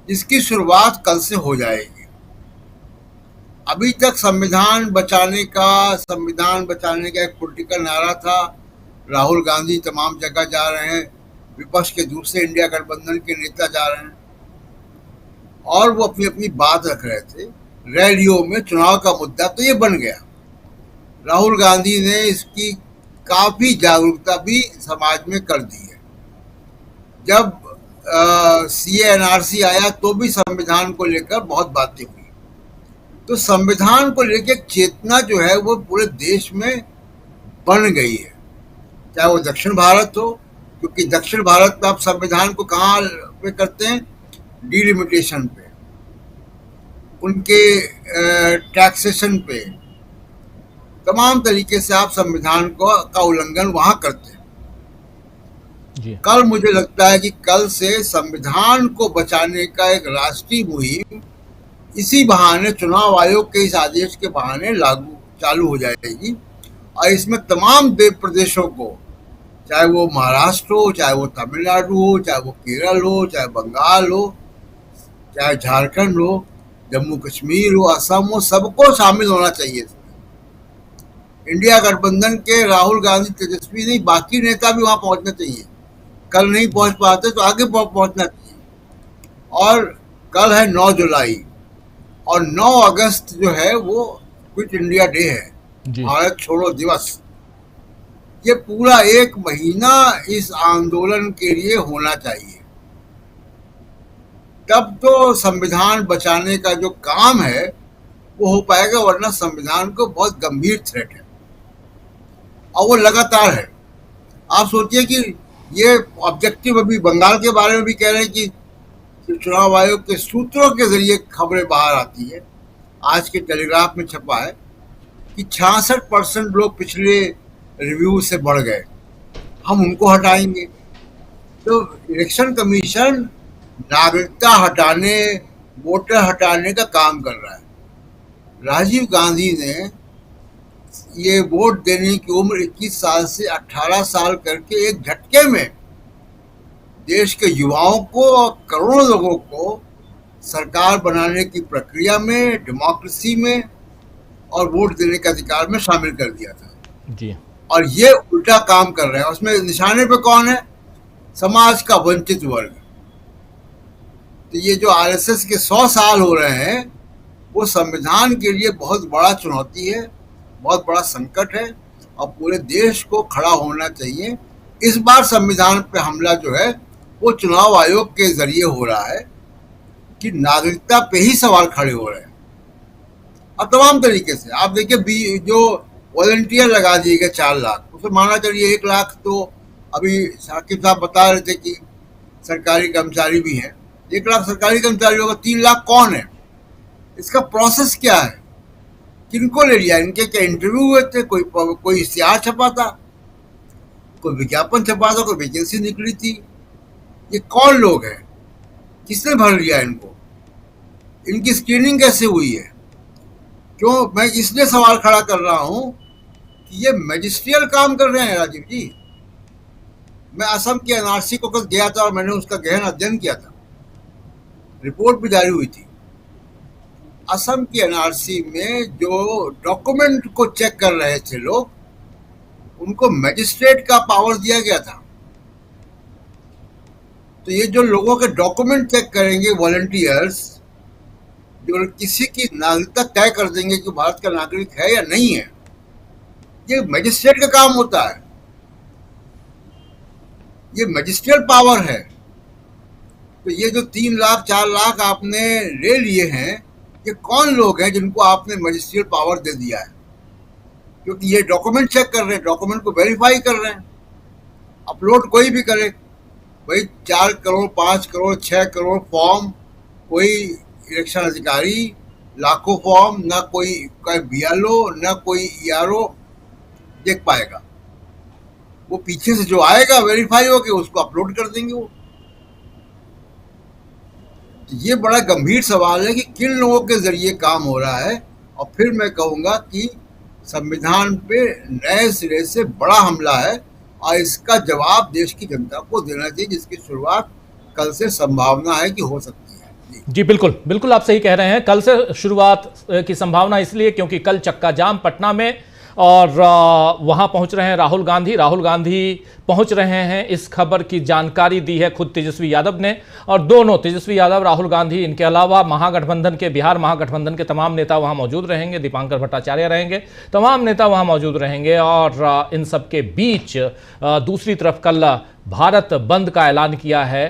जिसकी शुरुआत कल से हो जाएगी। अभी तक संविधान बचाने का एक पॉलिटिकल नारा था। राहुल गांधी तमाम जगह जा रहे हैं, विपक्ष के दूसरे इंडिया गठबंधन के नेता जा रहे हैं और वो अपनी अपनी बात रख रहे थे। रैलियों में चुनाव का मुद्दा तो ये बन गया। राहुल गांधी ने इसकी काफी जागरूकता भी समाज में कर दी है। जब सीए एनआरसी आया तो भी संविधान को लेकर बहुत बातें हुई। तो संविधान को लेकर चेतना जो है वो पूरे देश में बन गई है, चाहे वो दक्षिण भारत हो, क्योंकि दक्षिण भारत में आप संविधान को कहाँ पे करते हैं, डिलिमिटेशन पे, उनके टैक्सेशन पे, तमाम तरीके से आप संविधान का उल्लंघन वहां करते हैं। जी। कल मुझे लगता है कि कल से संविधान को बचाने का एक राष्ट्रीय मुहिम इसी बहाने, चुनाव आयोग के इस आदेश के बहाने चालू हो जाएगी और इसमें तमाम प्रदेशों को, चाहे वो महाराष्ट्र हो, चाहे वो तमिलनाडु हो, चाहे वो केरल हो, चाहे बंगाल हो, चाहे झारखंड हो, जम्मू कश्मीर हो, असम हो, सबको शामिल होना चाहिए। इंडिया गठबंधन के राहुल गांधी, तेजस्वी नहीं, बाकी नेता भी वहां पहुंचना चाहिए। कल नहीं पहुंच पाते तो आगे पहुंचना चाहिए। और कल है 9 जुलाई और 9 अगस्त जो है वो क्विट इंडिया डे है, भारत छोड़ो दिवस। ये पूरा एक महीना इस आंदोलन के लिए होना चाहिए, तब तो संविधान बचाने का जो काम है वो हो पाएगा, वरना संविधान को बहुत गंभीर थ्रेट है और वो लगातार है। आप सोचिए कि ये ऑब्जेक्टिव अभी बंगाल के बारे में भी कह रहे हैं कि चुनाव आयोग के सूत्रों के जरिए खबरें बाहर आती है, आज के टेलीग्राफ में छपा है कि 66% लोग पिछले रिव्यू से बढ़ गए, हम उनको हटाएंगे। तो इलेक्शन कमीशन नागरिकता हटाने वोटर हटाने का काम कर रहा है। राजीव गांधी ने ये वोट देने की उम्र 21 साल से 18 साल करके एक झटके में देश के युवाओं को और करोड़ों लोगों को सरकार बनाने की प्रक्रिया में, डेमोक्रेसी में और वोट देने के अधिकार में शामिल कर दिया था जी। और ये उल्टा काम कर रहे हैं। उसमें निशाने पे कौन है? समाज का वंचित वर्ग। तो ये जो आरएसएस के 100 साल हो रहे हैं वो संविधान के लिए बहुत बड़ा चुनौती है, बहुत बड़ा संकट है और पूरे देश को खड़ा होना चाहिए। इस बार संविधान पे हमला जो है वो चुनाव आयोग के जरिए हो रहा है कि नागरिकता पे ही सवाल खड़े हो रहे हैं और तमाम तरीके से। आप देखिए जो वॉलंटियर लगा दिए गए 4 लाख, उसे माना चलिए 1 लाख तो अभी साकिब साहब बता रहे थे कि सरकारी कर्मचारी भी हैं। 1 लाख सरकारी कर्मचारी होगा, 3 लाख कौन है? इसका प्रोसेस क्या है? किनको ले लिया? इनके क्या इंटरव्यू हुए थे? कोई इश्तिहार छपा था, कोई विज्ञापन छपा था, कोई वैकेंसी निकली थी? ये कौन लोग हैं? किसने भर लिया इनको? इनकी स्क्रीनिंग कैसे हुई है? क्यों मैं इसलिए सवाल खड़ा कर रहा हूं कि ये मैजिस्ट्रियल काम कर रहे हैं राजीव जी। मैं असम के एनआरसी को कल गया था और मैंने उसका गहन अध्ययन किया था, रिपोर्ट भी जारी हुई थी। असम की एनआरसी में जो डॉक्यूमेंट को चेक कर रहे थे लोग, उनको मैजिस्ट्रेट का पावर दिया गया था। तो ये जो लोगों के डॉक्यूमेंट चेक करेंगे वॉलंटियर्स, जो किसी की नागरिकता तय कर देंगे कि भारत का नागरिक है या नहीं है, ये मैजिस्ट्रेट का काम होता है। ये मैजिस्ट्रियल पावर है। तो ये जो 3 लाख 4 लाख आपने ले लिए हैं, ये कौन लोग हैं जिनको आपने मैजिस्ट्रियल पावर दे दिया है? क्योंकि ये डॉक्यूमेंट चेक कर रहे हैं, डॉक्यूमेंट को वेरीफाई कर रहे हैं। अपलोड कोई भी करे, भाई 4 करोड़ 5 करोड़ 6 करोड़ फॉर्म, कोई इलेक्शन अधिकारी लाखों फॉर्म, ना कोई बीएलओ ना कोई ईआरओ देख पाएगा। वो पीछे से जो आएगा वेरीफाई होके उसको अपलोड कर देंगे वो। तो ये बड़ा गंभीर सवाल है कि किन लोगों के जरिए काम हो रहा है। और फिर मैं कहूँगा कि संविधान पे नए सिरे से बड़ा हमला है और इसका जवाब देश की जनता को देना चाहिए, जिसकी शुरुआत कल से संभावना है कि हो सकती है। जी बिल्कुल बिल्कुल, आप सही कह रहे हैं। कल से शुरुआत की संभावना इसलिए क्योंकि कल चक्का जाम पटना में और वहां पहुंच रहे हैं राहुल गांधी पहुंच रहे हैं। इस खबर की जानकारी दी है खुद तेजस्वी यादव ने, और दोनों तेजस्वी यादव, राहुल गांधी, इनके अलावा महागठबंधन के, बिहार महागठबंधन के तमाम नेता वहां मौजूद रहेंगे। दीपांकर भट्टाचार्य रहेंगे, तमाम नेता वहां मौजूद रहेंगे। और इन सबके बीच दूसरी तरफ कल भारत बंद का ऐलान किया है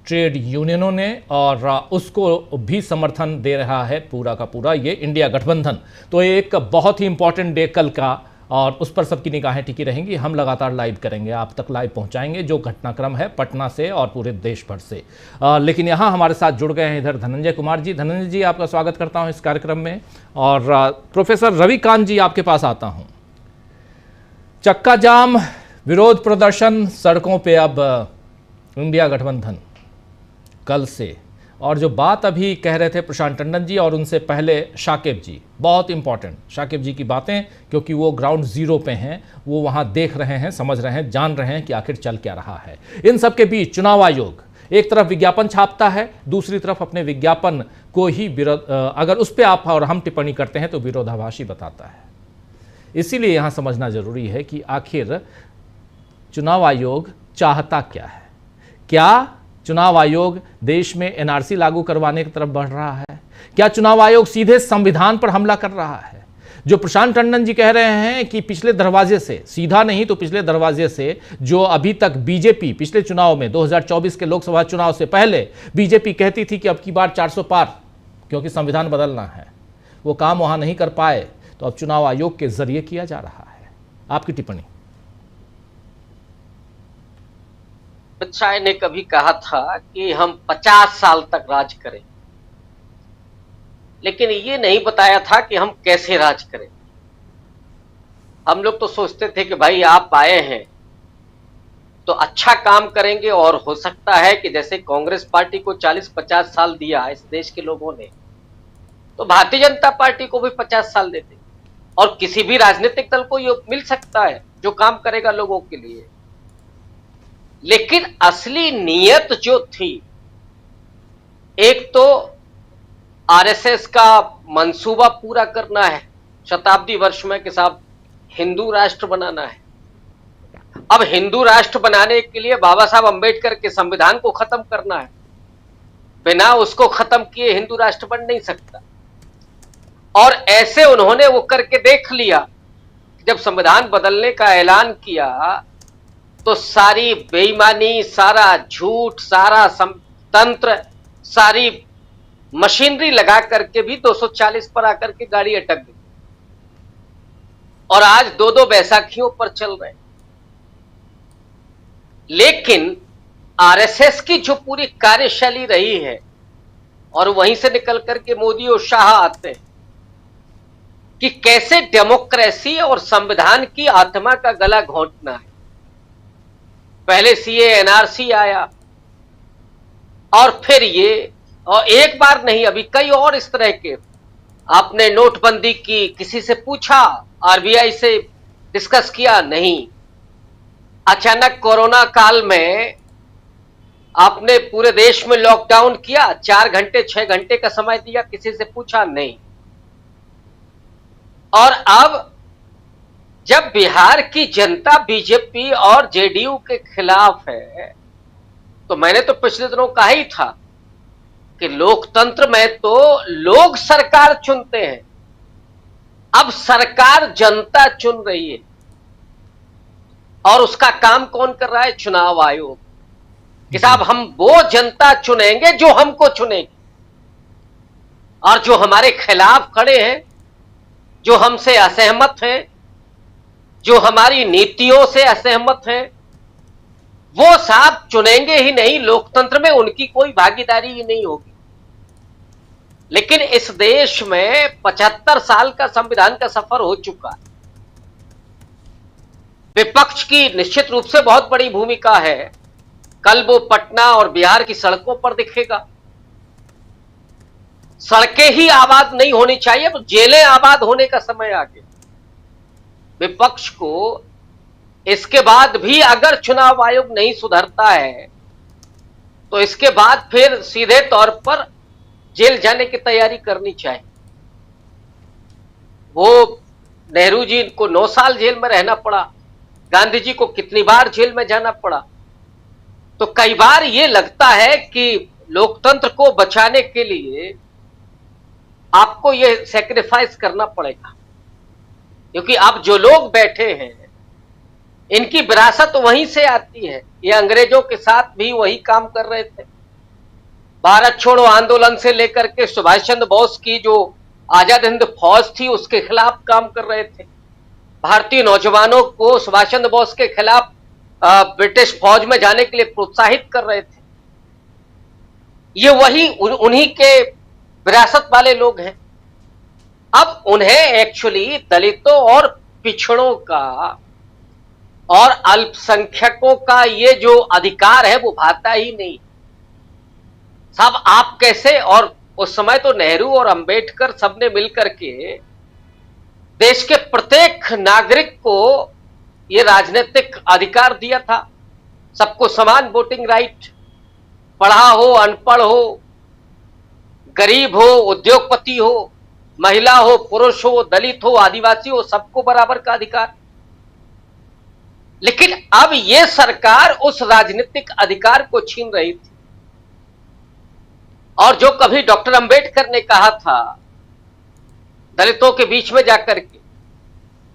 ट्रेड यूनियनों ने, और उसको भी समर्थन दे रहा है पूरा का पूरा ये इंडिया गठबंधन। तो एक बहुत ही इंपॉर्टेंट डे कल का, और उस पर सबकी निगाहें टिकी रहेंगी। हम लगातार लाइव करेंगे, आप तक लाइव पहुंचाएंगे जो घटनाक्रम है पटना से और पूरे देश भर से। लेकिन यहाँ हमारे साथ जुड़ गए हैं इधर धनंजय कुमार जी। धनंजय जी, आपका स्वागत करता हूँ इस कार्यक्रम में। और प्रोफेसर रविकांत जी, आपके पास आता हूँ। चक्का जाम, विरोध प्रदर्शन सड़कों पर, अब इंडिया गठबंधन कल से, और जो बात अभी कह रहे थे प्रशांत टंडन जी और उनसे पहले शाकिब जी, बहुत इंपॉर्टेंट शाकिब जी की बातें, क्योंकि वो ग्राउंड जीरो पे हैं, वो वहाँ देख रहे हैं, समझ रहे हैं, जान रहे हैं कि आखिर चल क्या रहा है। इन सब के बीच चुनाव आयोग एक तरफ विज्ञापन छापता है, दूसरी तरफ अपने विज्ञापन को ही अगर उस पर आप और हम टिप्पणी करते हैं तो विरोधाभासी बताता है। इसीलिए यहाँ समझना जरूरी है कि आखिर चुनाव आयोग चाहता क्या है। क्या चुनाव आयोग देश में एनआरसी लागू करवाने की तरफ बढ़ रहा है? क्या चुनाव आयोग सीधे संविधान पर हमला कर रहा है? जो प्रशांत टंडन जी कह रहे हैं कि पिछले दरवाजे से, सीधा नहीं तो पिछले दरवाजे से, जो अभी तक बीजेपी पिछले चुनाव में 2024 के लोकसभा चुनाव से पहले बीजेपी कहती थी कि अब की बार 400 पार, क्योंकि संविधान बदलना है, वो काम वहां नहीं कर पाए, तो अब चुनाव आयोग के जरिए किया जा रहा है। आपकी टिप्पणी। अमित शाह ने कभी कहा था कि हम 50 साल तक राज करें, लेकिन ये नहीं बताया था कि हम कैसे राज करें। हम लोग तो सोचते थे कि भाई आप आए हैं तो अच्छा काम करेंगे। और हो सकता है कि जैसे कांग्रेस पार्टी को 40-50 साल दिया इस देश के लोगों ने, तो भारतीय जनता पार्टी को भी 50 साल देते, और किसी भी राजनीतिक दल को ये मिल सकता है जो काम करेगा लोगों के लिए। लेकिन असली नीयत जो थी, एक तो आरएसएस का मंसूबा पूरा करना है शताब्दी वर्ष में कि साहब हिंदू राष्ट्र बनाना है। अब हिंदू राष्ट्र बनाने के लिए बाबा साहब अंबेडकर के संविधान को खत्म करना है। बिना उसको खत्म किए हिंदू राष्ट्र बन नहीं सकता। और ऐसे उन्होंने वो करके देख लिया। जब संविधान बदलने का ऐलान किया तो सारी बेईमानी, सारा झूठ, सारा तंत्र, सारी मशीनरी लगा करके भी 240 पर आकर के गाड़ी अटक गई, और आज 2-2 बैसाखियों पर चल रहे। लेकिन आरएसएस की जो पूरी कार्यशैली रही है, और वहीं से निकल करके मोदी और शाह आते हैं कि कैसे डेमोक्रेसी और संविधान की आत्मा का गला घोंटना है। पहले सीए एनआरसी आया, और फिर ये, और एक बार नहीं अभी कई और इस तरह के। आपने नोटबंदी की, किसी से पूछा, आरबीआई से डिस्कस किया, नहीं। अचानक कोरोना काल में आपने पूरे देश में लॉकडाउन किया, 4 घंटे 6 घंटे का समय दिया, किसी से पूछा, नहीं। और अब जब बिहार की जनता बीजेपी और जेडीयू के खिलाफ है, तो मैंने तो पिछले दिनों कहा ही था कि लोकतंत्र में तो लोग सरकार चुनते हैं, अब सरकार जनता चुन रही है। और उसका काम कौन कर रहा है? चुनाव आयोग। कि साहब हम वो जनता चुनेंगे जो हमको चुनेगी, और जो हमारे खिलाफ खड़े हैं, जो हमसे असहमत हैं, जो हमारी नीतियों से असहमत हैं, वो साहब चुनेंगे ही नहीं। लोकतंत्र में उनकी कोई भागीदारी ही नहीं होगी। लेकिन इस देश में 75 साल का संविधान का सफर हो चुका है। विपक्ष की निश्चित रूप से बहुत बड़ी भूमिका है। कल वो पटना और बिहार की सड़कों पर दिखेगा। सड़कें ही आबाद नहीं होनी चाहिए, तो जेलें आबाद होने का समय आ गया। विपक्ष को इसके बाद भी अगर चुनाव आयोग नहीं सुधरता है, तो इसके बाद फिर सीधे तौर पर जेल जाने की तैयारी करनी चाहिए। वो नेहरू जी को 9 साल जेल में रहना पड़ा, गांधी जी को कितनी बार जेल में जाना पड़ा। तो कई बार ये लगता है कि लोकतंत्र को बचाने के लिए आपको ये सैक्रिफाइस करना पड़ेगा, क्योंकि अब जो लोग बैठे हैं इनकी विरासत वहीं से आती है। ये अंग्रेजों के साथ भी वही काम कर रहे थे। भारत छोड़ो आंदोलन से लेकर के सुभाष चंद्र बोस की जो आजाद हिंद फौज थी उसके खिलाफ काम कर रहे थे। भारतीय नौजवानों को सुभाष चंद्र बोस के खिलाफ ब्रिटिश फौज में जाने के लिए प्रोत्साहित कर रहे थे। ये वही उन्हीं के विरासत वाले लोग हैं। अब उन्हें एक्चुअली दलितों और पिछड़ों का और अल्पसंख्यकों का ये जो अधिकार है वो भाता ही नहीं। साहब आप कैसे, और उस समय तो नेहरू और अंबेडकर सबने मिलकर के देश के प्रत्येक नागरिक को ये राजनीतिक अधिकार दिया था। सबको समान वोटिंग राइट, पढ़ा हो अनपढ़ हो, गरीब हो उद्योगपति हो, महिला हो पुरुष हो, दलित हो आदिवासी हो, सबको बराबर का अधिकार। लेकिन अब ये सरकार उस राजनीतिक अधिकार को छीन रही थी। और जो कभी डॉक्टर अंबेडकर ने कहा था दलितों के बीच में जाकर के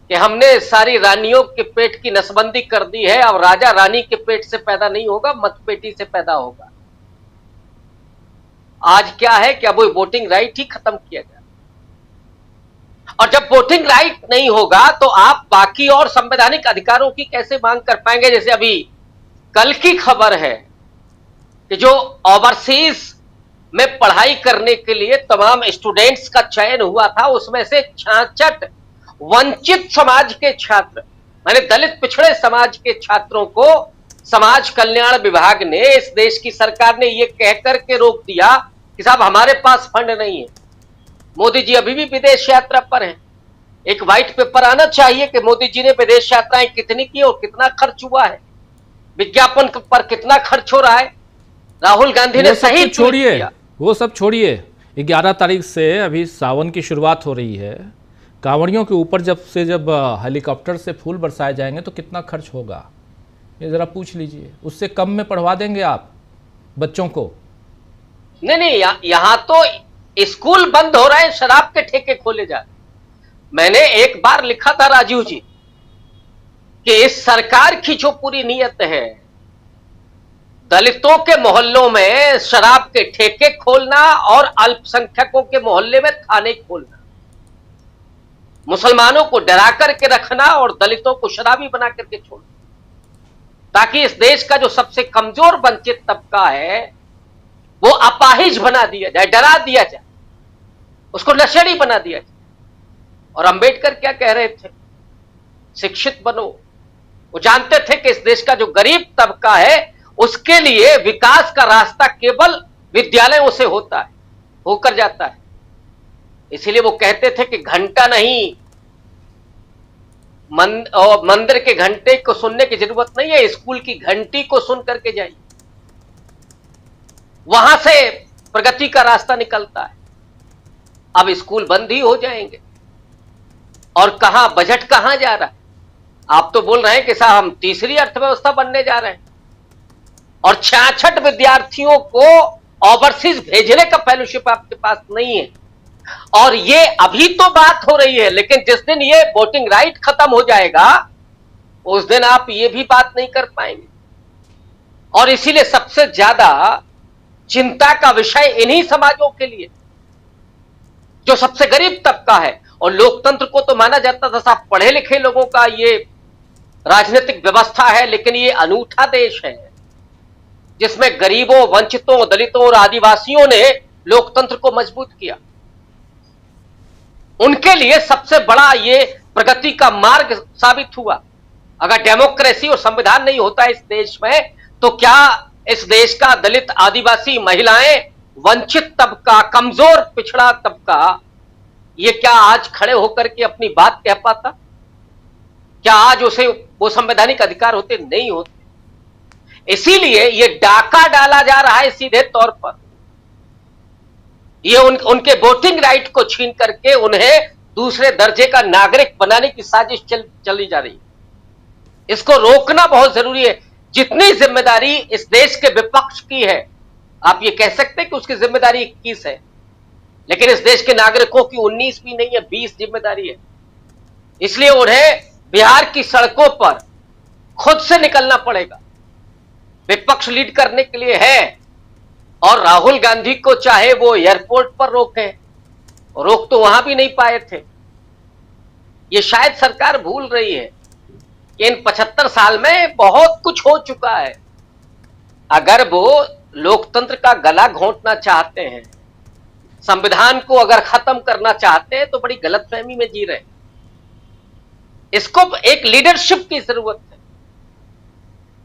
कि हमने सारी रानियों के पेट की नसबंदी कर दी है, अब राजा रानी के पेट से पैदा नहीं होगा, मतपेटी से पैदा होगा। आज क्या है कि अब वो वोटिंग राइट ही खत्म किया गया। और जब वोटिंग राइट नहीं होगा तो आप बाकी और संवैधानिक अधिकारों की कैसे मांग कर पाएंगे। जैसे अभी कल की खबर है कि जो ओवरसीज में पढ़ाई करने के लिए तमाम स्टूडेंट्स का चयन हुआ था, उसमें से 66 वंचित समाज के छात्र, माने दलित पिछड़े समाज के छात्रों को समाज कल्याण विभाग ने, इस देश की सरकार ने यह कहकर के रोक दिया कि साहब हमारे पास फंड नहीं है। मोदी जी अभी भी विदेश यात्रा पर हैं। एक व्हाइट पेपर आना चाहिए कि मोदी जी ने विदेश यात्राएं कितनी की और कितना खर्च हुआ है, विज्ञापन पर कितना खर्च हो रहा है। राहुल गांधी ने सही छोड़िए, वो सब छोड़िए। 11 तारीख से अभी सावन की शुरुआत हो रही है। कांवड़ियों के ऊपर जब हेलीकॉप्टर से फूल बरसाए जाएंगे तो कितना खर्च होगा, ये जरा पूछ लीजिए। उससे कम में पढ़वा देंगे आप बच्चों को? नहीं, यहां तो स्कूल बंद हो रहे हैं, शराब के ठेके खोले जा रहे। मैंने एक बार लिखा था राजीव जी कि इस सरकार की जो पूरी नीयत है, दलितों के मोहल्लों में शराब के ठेके खोलना और अल्पसंख्यकों के मोहल्ले में थाने खोलना, मुसलमानों को डरा करके रखना और दलितों को शराबी बना करके छोड़ना, ताकि इस देश का जो सबसे कमजोर वंचित तबका है वो अपाहिज बना दिया जाए, डरा दिया जाए, उसको नशेड़ी बना दिया जाए। और अंबेडकर क्या कह रहे थे? शिक्षित बनो। वो जानते थे कि इस देश का जो गरीब तबका है उसके लिए विकास का रास्ता केवल विद्यालयों से होता है, होकर जाता है। इसीलिए वो कहते थे कि घंटा नहीं, मंदिर के घंटे को सुनने की जरूरत नहीं है, स्कूल की घंटी को सुन करके जाइए, वहां से प्रगति का रास्ता निकलता है। अब स्कूल बंद ही हो जाएंगे और कहां बजट कहां जा रहा है? आप तो बोल रहे हैं कि साहब हम तीसरी अर्थव्यवस्था बनने जा रहे हैं और 66 विद्यार्थियों को ओवरसीज भेजने का फेलोशिप आपके पास नहीं है। और ये अभी तो बात हो रही है, लेकिन जिस दिन ये वोटिंग राइट खत्म हो जाएगा उस दिन आप ये भी बात नहीं कर पाएंगे। और इसीलिए सबसे ज्यादा चिंता का विषय इन्हीं समाजों के लिए जो सबसे गरीब तबका है। और लोकतंत्र को तो माना जाता था साहब पढ़े लिखे लोगों का ये राजनीतिक व्यवस्था है, लेकिन ये अनूठा देश है जिसमें गरीबों, वंचितों, दलितों और आदिवासियों ने लोकतंत्र को मजबूत किया। उनके लिए सबसे बड़ा ये प्रगति का मार्ग साबित हुआ। अगर डेमोक्रेसी और संविधान नहीं होता इस देश में तो क्या इस देश का दलित, आदिवासी, महिलाएं, वंचित तबका, कमजोर पिछड़ा तबका, ये क्या आज खड़े होकर के अपनी बात कह पाता? क्या आज उसे वो संवैधानिक अधिकार होते? नहीं होते। इसीलिए ये डाका डाला जा रहा है सीधे तौर पर। ये उनके वोटिंग राइट को छीन करके उन्हें दूसरे दर्जे का नागरिक बनाने की साजिश चली जा रही है। इसको रोकना बहुत जरूरी है। जितनी जिम्मेदारी इस देश के विपक्ष की है, आप ये कह सकते हैं कि उसकी जिम्मेदारी 21 है, लेकिन इस देश के नागरिकों की 19 भी नहीं है, 20 जिम्मेदारी है। इसलिए उन्हें बिहार की सड़कों पर खुद से निकलना पड़ेगा। विपक्ष लीड करने के लिए है, और राहुल गांधी को चाहे वो एयरपोर्ट पर रोकें, रोक तो वहां भी नहीं पाए थे। ये शायद सरकार भूल रही है कि इन 75 साल में बहुत कुछ हो चुका है। अगर वो लोकतंत्र का गला घोंटना चाहते हैं, संविधान को अगर खत्म करना चाहते हैं, तो बड़ी गलतफहमी में जी रहे हैं। इसको एक लीडरशिप की जरूरत है।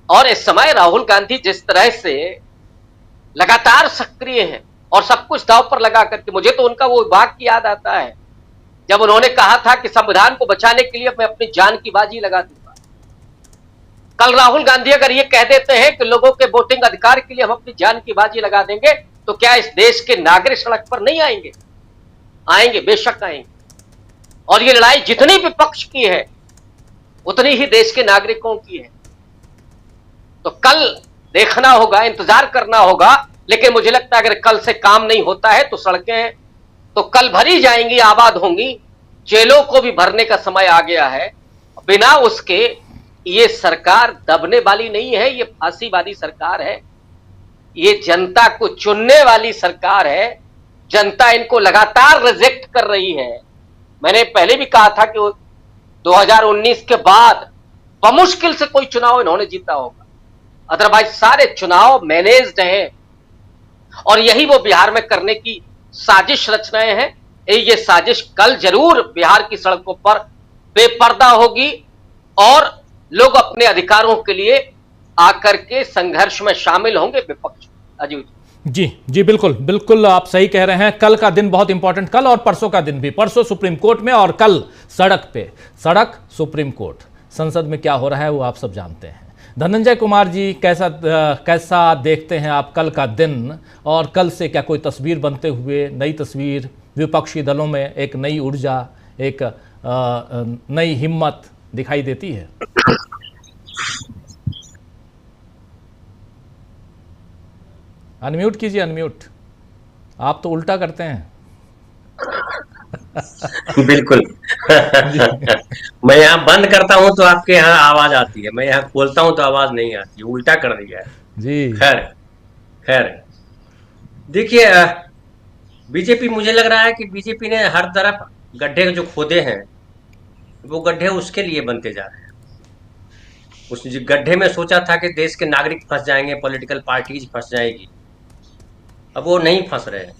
और इस समय राहुल गांधी जिस तरह से लगातार सक्रिय हैं और सब कुछ दांव पर लगा करके, मुझे तो उनका वो वाक्य याद आता है जब उन्होंने कहा था कि संविधान को बचाने के लिए मैं अपनी जान की बाजी लगा दूंगा। कल राहुल गांधी अगर ये कह देते हैं कि लोगों के वोटिंग अधिकार के लिए हम अपनी जान की बाजी लगा देंगे, तो क्या इस देश के नागरिक सड़क पर नहीं आएंगे? आएंगे, बेशक आएंगे। और ये लड़ाई जितनी विपक्ष की है उतनी ही देश के नागरिकों की है। तो कल देखना होगा, इंतजार करना होगा। लेकिन मुझे लगता है अगर कल से काम नहीं होता है तो सड़कें तो कल भरी जाएंगी, आबाद होंगी। जेलों को भी भरने का समय आ गया है। बिना उसके ये सरकार दबने वाली नहीं है, ये फांसीवादी सरकार है। ये जनता को चुनने वाली सरकार है। जनता इनको लगातार रिजेक्ट कर रही है। मैंने पहले भी कहा था कि 2019 के बाद बमुश्किल से कोई चुनाव इन्होंने जीता होगा, अदरवाइज सारे चुनाव मैनेज्ड हैं। और यही वो बिहार में करने की साजिश रच रहे हैं। ये साजिश कल जरूर बिहार की सड़कों पर बेपर्दा होगी और लोग अपने अधिकारों के लिए आकर के संघर्ष में शामिल होंगे विपक्ष। अजीत जी बिल्कुल बिल्कुल आप सही कह रहे हैं। कल का दिन बहुत इंपॉर्टेंट, कल और परसों का दिन भी। परसों सुप्रीम कोर्ट में और कल सड़क पे, सड़क सुप्रीम कोर्ट। संसद में क्या हो रहा है वो आप सब जानते हैं। धनंजय कुमार जी, कैसा देखते हैं आप कल का दिन, और कल से क्या कोई तस्वीर बनते हुए, नई तस्वीर, विपक्षी दलों में एक नई ऊर्जा, एक नई हिम्मत दिखाई देती है? अनम्यूट कीजिए, अनम्यूट। आप तो उल्टा करते हैं। बिल्कुल। मैं यहाँ बंद करता हूँ तो आपके यहाँ आवाज आती है, मैं यहाँ खोलता हूँ तो आवाज नहीं आती, उल्टा कर दिया है जी। खैर खैर देखिए, बीजेपी, मुझे लग रहा है कि बीजेपी ने हर तरफ गड्ढे जो खोदे हैं वो गड्ढे उसके लिए बनते जा रहे हैं। उस गड्ढे में सोचा था कि देश के नागरिक फंस जाएंगे, पॉलिटिकल पार्टीज फंस जाएगी, अब वो नहीं फंस रहे हैं।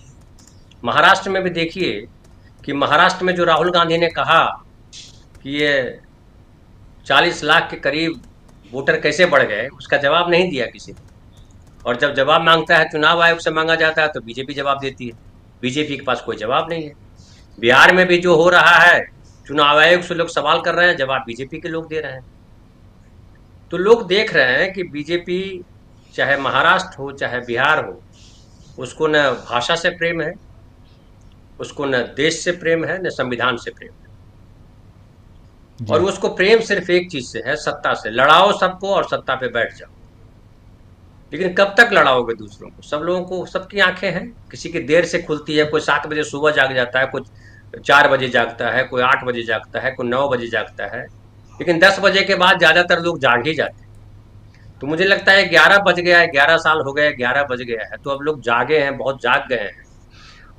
महाराष्ट्र में भी देखिए कि महाराष्ट्र में जो राहुल गांधी ने कहा कि ये 40 लाख के करीब वोटर कैसे बढ़ गए, उसका जवाब नहीं दिया किसी ने। और जब जवाब मांगता है, चुनाव आयोग से मांगा जाता है, तो बीजेपी जवाब देती है। बीजेपी के पास कोई जवाब नहीं है। बिहार में भी जो हो रहा है, चुनाव आयोग से लोग सवाल कर रहे हैं, जवाब बीजेपी के लोग दे रहे हैं। तो लोग देख रहे हैं कि बीजेपी, चाहे महाराष्ट्र हो चाहे बिहार हो, उसको न भाषा से प्रेम है, उसको न देश से प्रेम है, न संविधान से प्रेम है। और उसको प्रेम सिर्फ एक चीज से है, सत्ता से। लड़ाओ सबको और सत्ता पे बैठ जाओ। लेकिन कब तक लड़ाओगे दूसरों को? सब लोगों को, सबकी आंखें हैं। किसी की देर से खुलती है, कोई 7 बजे सुबह जाग जाता है, कोई 4 बजे जागता है, कोई 8 बजे जागता है, कोई 9 बजे जागता है। लेकिन 10 बजे के बाद ज्यादातर लोग जाग ही जाते हैं। तो मुझे लगता है 11 बज गया है, 11 साल हो गए, 11 बज गया है, तो अब लोग जागे हैं, बहुत जाग गए हैं।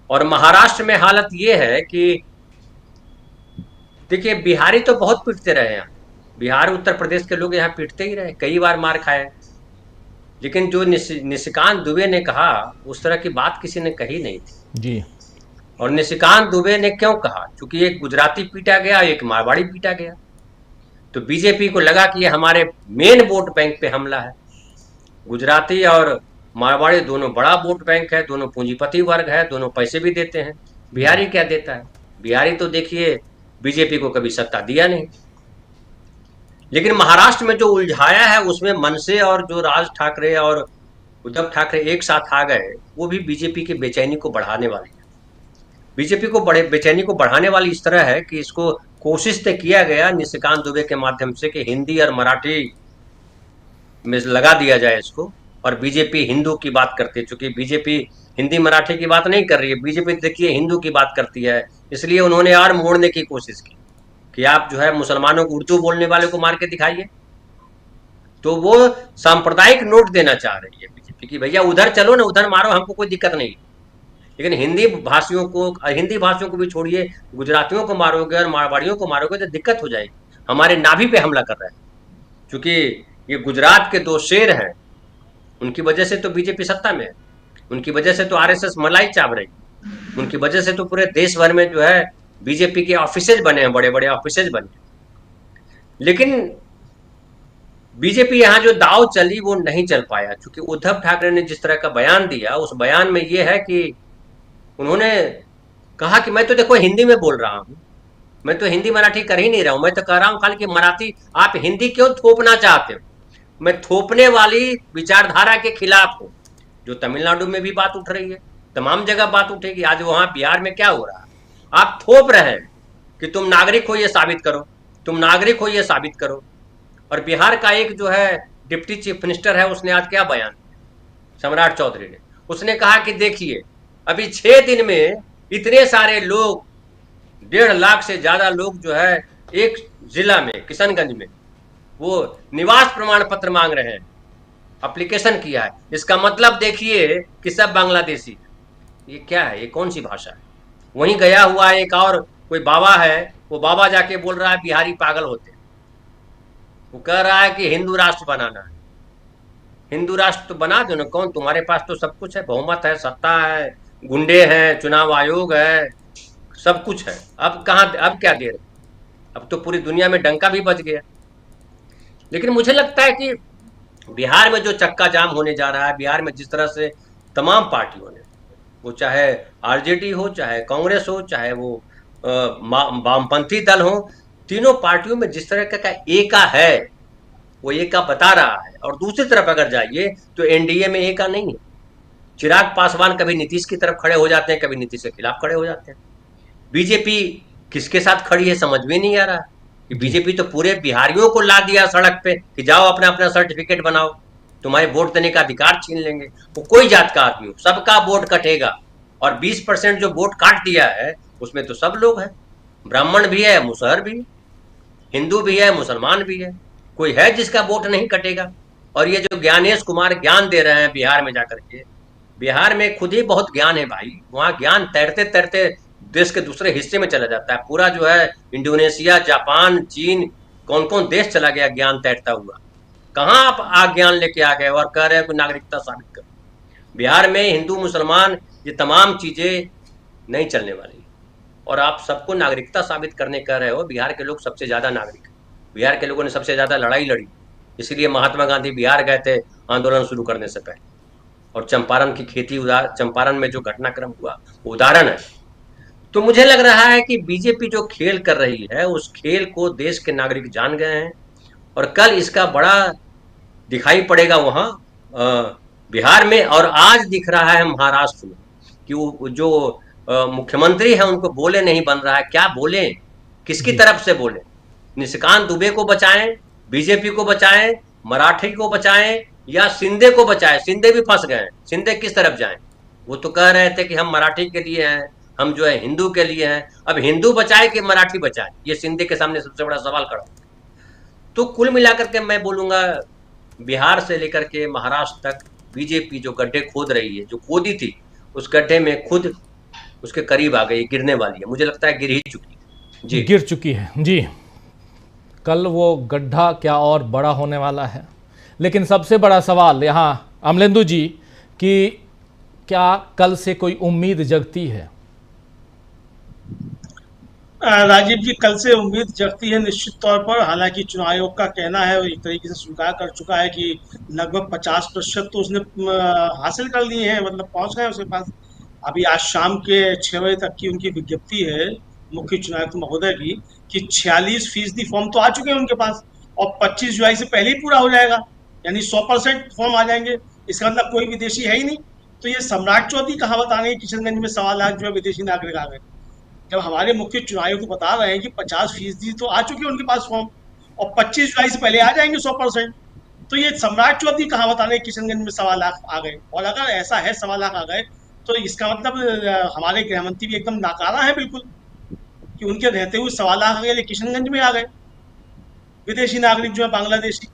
और महाराष्ट्र में हालत ये है कि देखिए, बिहारी तो बहुत पीटते रहे हैं, बिहार उत्तर प्रदेश के लोग यहाँ पीटते ही रहे, कई बार मार खाए। लेकिन जो निशिकांत दुबे ने कहा, उस तरह की बात किसी ने कही नहीं थी जी। और निशिकांत दुबे ने क्यों कहा? क्योंकि एक गुजराती पीटा गया, एक मारवाड़ी पीटा गया। तो बीजेपी को लगा कि ये हमारे मेन वोट बैंक पे हमला है। गुजराती और मारवाड़ी दोनों बड़ा वोट बैंक है, दोनों पूंजीपति वर्ग है, दोनों पैसे भी देते हैं। बिहारी क्या देता है? बिहारी तो देखिए बीजेपी को कभी सत्ता दिया नहीं। लेकिन महाराष्ट्र में जो उलझाया है, उसमें मनसे और जो राज ठाकरे और उद्धव ठाकरे एक साथ आ गए, वो भी बीजेपी की बेचैनी को बढ़ाने वाली है। बीजेपी को बेचैनी को बढ़ाने वाली इस तरह है कि इसको कोशिश तो किया गया निशिकांत दुबे के माध्यम से कि हिंदी और मराठी में लगा दिया जाए इसको, और बीजेपी हिंदू की बात करती है। चूंकि बीजेपी हिंदी मराठी की बात नहीं कर रही है, बीजेपी देखिए हिंदू की बात करती है, इसलिए उन्होंने और मोड़ने की कोशिश की कि आप जो है मुसलमानों को, उर्दू बोलने वाले को मार के दिखाइए। तो वो सांप्रदायिक नोट देना चाह रही है बीजेपी की, भैया उधर चलो ना, उधर मारो, हमको कोई दिक्कत नहीं। लेकिन हिंदी भाषियों को भी छोड़िए, गुजरातियों को मारोगे और मारवाड़ियों को मारोगे तो दिक्कत हो जाएगी। हमारे नाभि पे हमला कर रहे हैं, क्योंकि ये गुजरात के 2 शेर हैं, उनकी वजह से तो बीजेपी सत्ता में है, उनकी वजह से तो आरएसएस मलाई चाव रही, उनकी वजह से तो पूरे देश भर में जो है बीजेपी के ऑफिसेज बने हैं, बड़े बड़े ऑफिसेज बने। लेकिन बीजेपी यहाँ जो दाव चली वो नहीं चल पाया, क्योंकि उद्धव ठाकरे ने जिस तरह का बयान दिया, उस बयान में ये है कि उन्होंने कहा कि मैं तो देखो हिंदी में बोल रहा हूं, मैं तो हिंदी मराठी कर ही नहीं रहा हूं, मैं तो कह रहा हूं खाली कि मराठी। आप हिंदी क्यों थोपना चाहते हो? मैं थोपने वाली विचारधारा के खिलाफ हूं। जो तमिलनाडु में भी बात उठ रही है, तमाम जगह बात उठेगी। आज वहां बिहार में क्या हो रहा है? आप थोप रहे हैं कि तुम नागरिक हो, ये साबित करो, तुम नागरिक हो, ये साबित करो। और बिहार का एक जो है डिप्टी चीफ मिनिस्टर है, उसने आज क्या बयान दिया, सम्राट चौधरी ने, उसने कहा कि देखिए अभी 6 दिन में इतने सारे लोग, 1.5 लाख से ज्यादा लोग जो है एक जिला में, किशनगंज में, वो निवास प्रमाण पत्र मांग रहे हैं, एप्लीकेशन किया है। इसका मतलब देखिए कि सब बांग्लादेशी। ये क्या है? ये कौन सी भाषा है? वहीं गया हुआ एक और कोई बाबा है, वो बाबा जाके बोल रहा है बिहारी पागल होते हैं। वो कह रहा है कि हिंदू राष्ट्र बनाना है। हिंदू राष्ट्र तो बना दो ना, कौन, तुम्हारे पास तो सब कुछ है, बहुमत है, सत्ता है, गुंडे हैं, चुनाव आयोग है, सब कुछ है। अब कहाँ, अब क्या देर? अब तो पूरी दुनिया में डंका भी बज गया। लेकिन मुझे लगता है कि बिहार में जो चक्का जाम होने जा रहा है, बिहार में जिस तरह से तमाम पार्टियों ने, वो चाहे आरजेडी हो, चाहे कांग्रेस हो, चाहे वो वामपंथी दल हो, तीनों पार्टियों में जिस तरह का एका है, वो एका बता रहा है। और दूसरी तरफ अगर जाइए तो एनडीए में एका नहीं है। चिराग पासवान कभी नीतीश की तरफ खड़े हो जाते हैं, कभी नीतीश के खिलाफ खड़े हो जाते हैं। बीजेपी किसके साथ खड़ी है समझ में नहीं आ रहा कि बीजेपी तो पूरे बिहारियों को ला दिया सड़क पे कि जाओ अपना अपना सर्टिफिकेट बनाओ, तुम्हारे वोट देने का अधिकार छीन लेंगे। वो कोई जात का आदमी हो, सबका वोट कटेगा। और 20% जो वोट काट दिया है उसमें तो सब लोग हैं, ब्राह्मण भी है, मुसहर भी है, हिंदू भी है, मुसलमान भी है, कोई है जिसका वोट नहीं कटेगा। और ये जो ज्ञानेश कुमार ज्ञान दे रहे हैं बिहार में जाकर के, बिहार में खुद ही बहुत ज्ञान है भाई, वहां ज्ञान तैरते तैरते देश के दूसरे हिस्से में चला जाता है। पूरा जो है इंडोनेशिया, जापान, चीन, कौन कौन देश चला गया ज्ञान तैरता हुआ। कहाँ आप ज्ञान लेके आ गए और कह रहे हैं कि नागरिकता साबित कर। बिहार में हिंदू मुसलमान ये तमाम चीजें नहीं चलने वाली। और आप सबको नागरिकता साबित करने कह रहे हो। बिहार के लोग सबसे ज्यादा नागरिक, बिहार के लोगों ने सबसे ज्यादा लड़ाई लड़ी, इसलिए महात्मा गांधी बिहार गए थे आंदोलन शुरू करने से पहले। और चंपारण की खेती, चंपारण में जो घटनाक्रम हुआ उदाहरण है। तो मुझे लग रहा है कि बीजेपी जो खेल कर रही है उस खेल को देश के नागरिक जान गए हैं और कल इसका बड़ा दिखाई पड़ेगा वहां बिहार में। और आज दिख रहा है महाराष्ट्र में कि वो जो मुख्यमंत्री है उनको बोले नहीं बन रहा है। क्या बोले, किसकी तरफ से बोले? निशिकांत दुबे को बचाएं, बीजेपी को बचाएं, मराठी को बचाएं या शिंदे को बचाएं? शिंदे भी फंस गए। शिंदे किस तरफ जाएं? वो तो कह रहे थे कि हम मराठी के लिए हैं, हम जो है हिंदू के लिए हैं। अब हिंदू बचाए कि मराठी बचाए, ये शिंदे के सामने सबसे बड़ा सवाल खड़ा। तो कुल मिलाकर के मैं बोलूंगा बिहार से लेकर के महाराष्ट्र तक बीजेपी जो गड्ढे खोद रही है, जो खोदी थी उस गड्ढे में खुद उसके करीब आ गई, गिरने वाली है। मुझे लगता है गिर ही चुकी है जी, गिर चुकी है जी। कल वो गड्ढा क्या और बड़ा होने वाला है। लेकिन सबसे बड़ा सवाल यहाँ अमलेंदु जी कि क्या कल से कोई उम्मीद जगती है? राजीव जी, कल से उम्मीद जगती है निश्चित तौर पर। हालांकि चुनाव आयोग का कहना है, वो एक तरीके से स्वीकार कर चुका है कि लगभग 50% तो उसने हासिल कर लिए हैं, मतलब पहुंच गए उसके पास। अभी आज शाम के 6 बजे तक की उनकी विज्ञप्ति है मुख्य चुनाव आयुक्त महोदय की कि 46% फॉर्म तो आ चुके हैं उनके पास और 25 जुलाई से पहले ही पूरा हो जाएगा, यानी 100% फॉर्म आ जाएंगे। इसका मतलब कोई विदेशी है ही नहीं। तो ये सम्राट चौधरी कहावत आ गई, किशनगंज में 1.25 लाख जो है विदेशी नागरिक आ गए। जब हमारे मुख्य चुनाव आयुक्त बता रहे हैं कि 50% तो आ चुके हैं उनके पास फॉर्म और 25 जुलाई से पहले आ जाएंगे 100%, तो ये सम्राट चौधरी कहावत आ गई, किशनगंज में 1.25 लाख आ गए। और अगर ऐसा है 1.25 लाख आ गए तो इसका मतलब हमारे गृहमंत्री भी एकदम नाकारा है बिल्कुल कि उनके रहते हुए 1.25 लाख आ गए, किशनगंज में आ गए विदेशी नागरिक जो है बांग्लादेशी।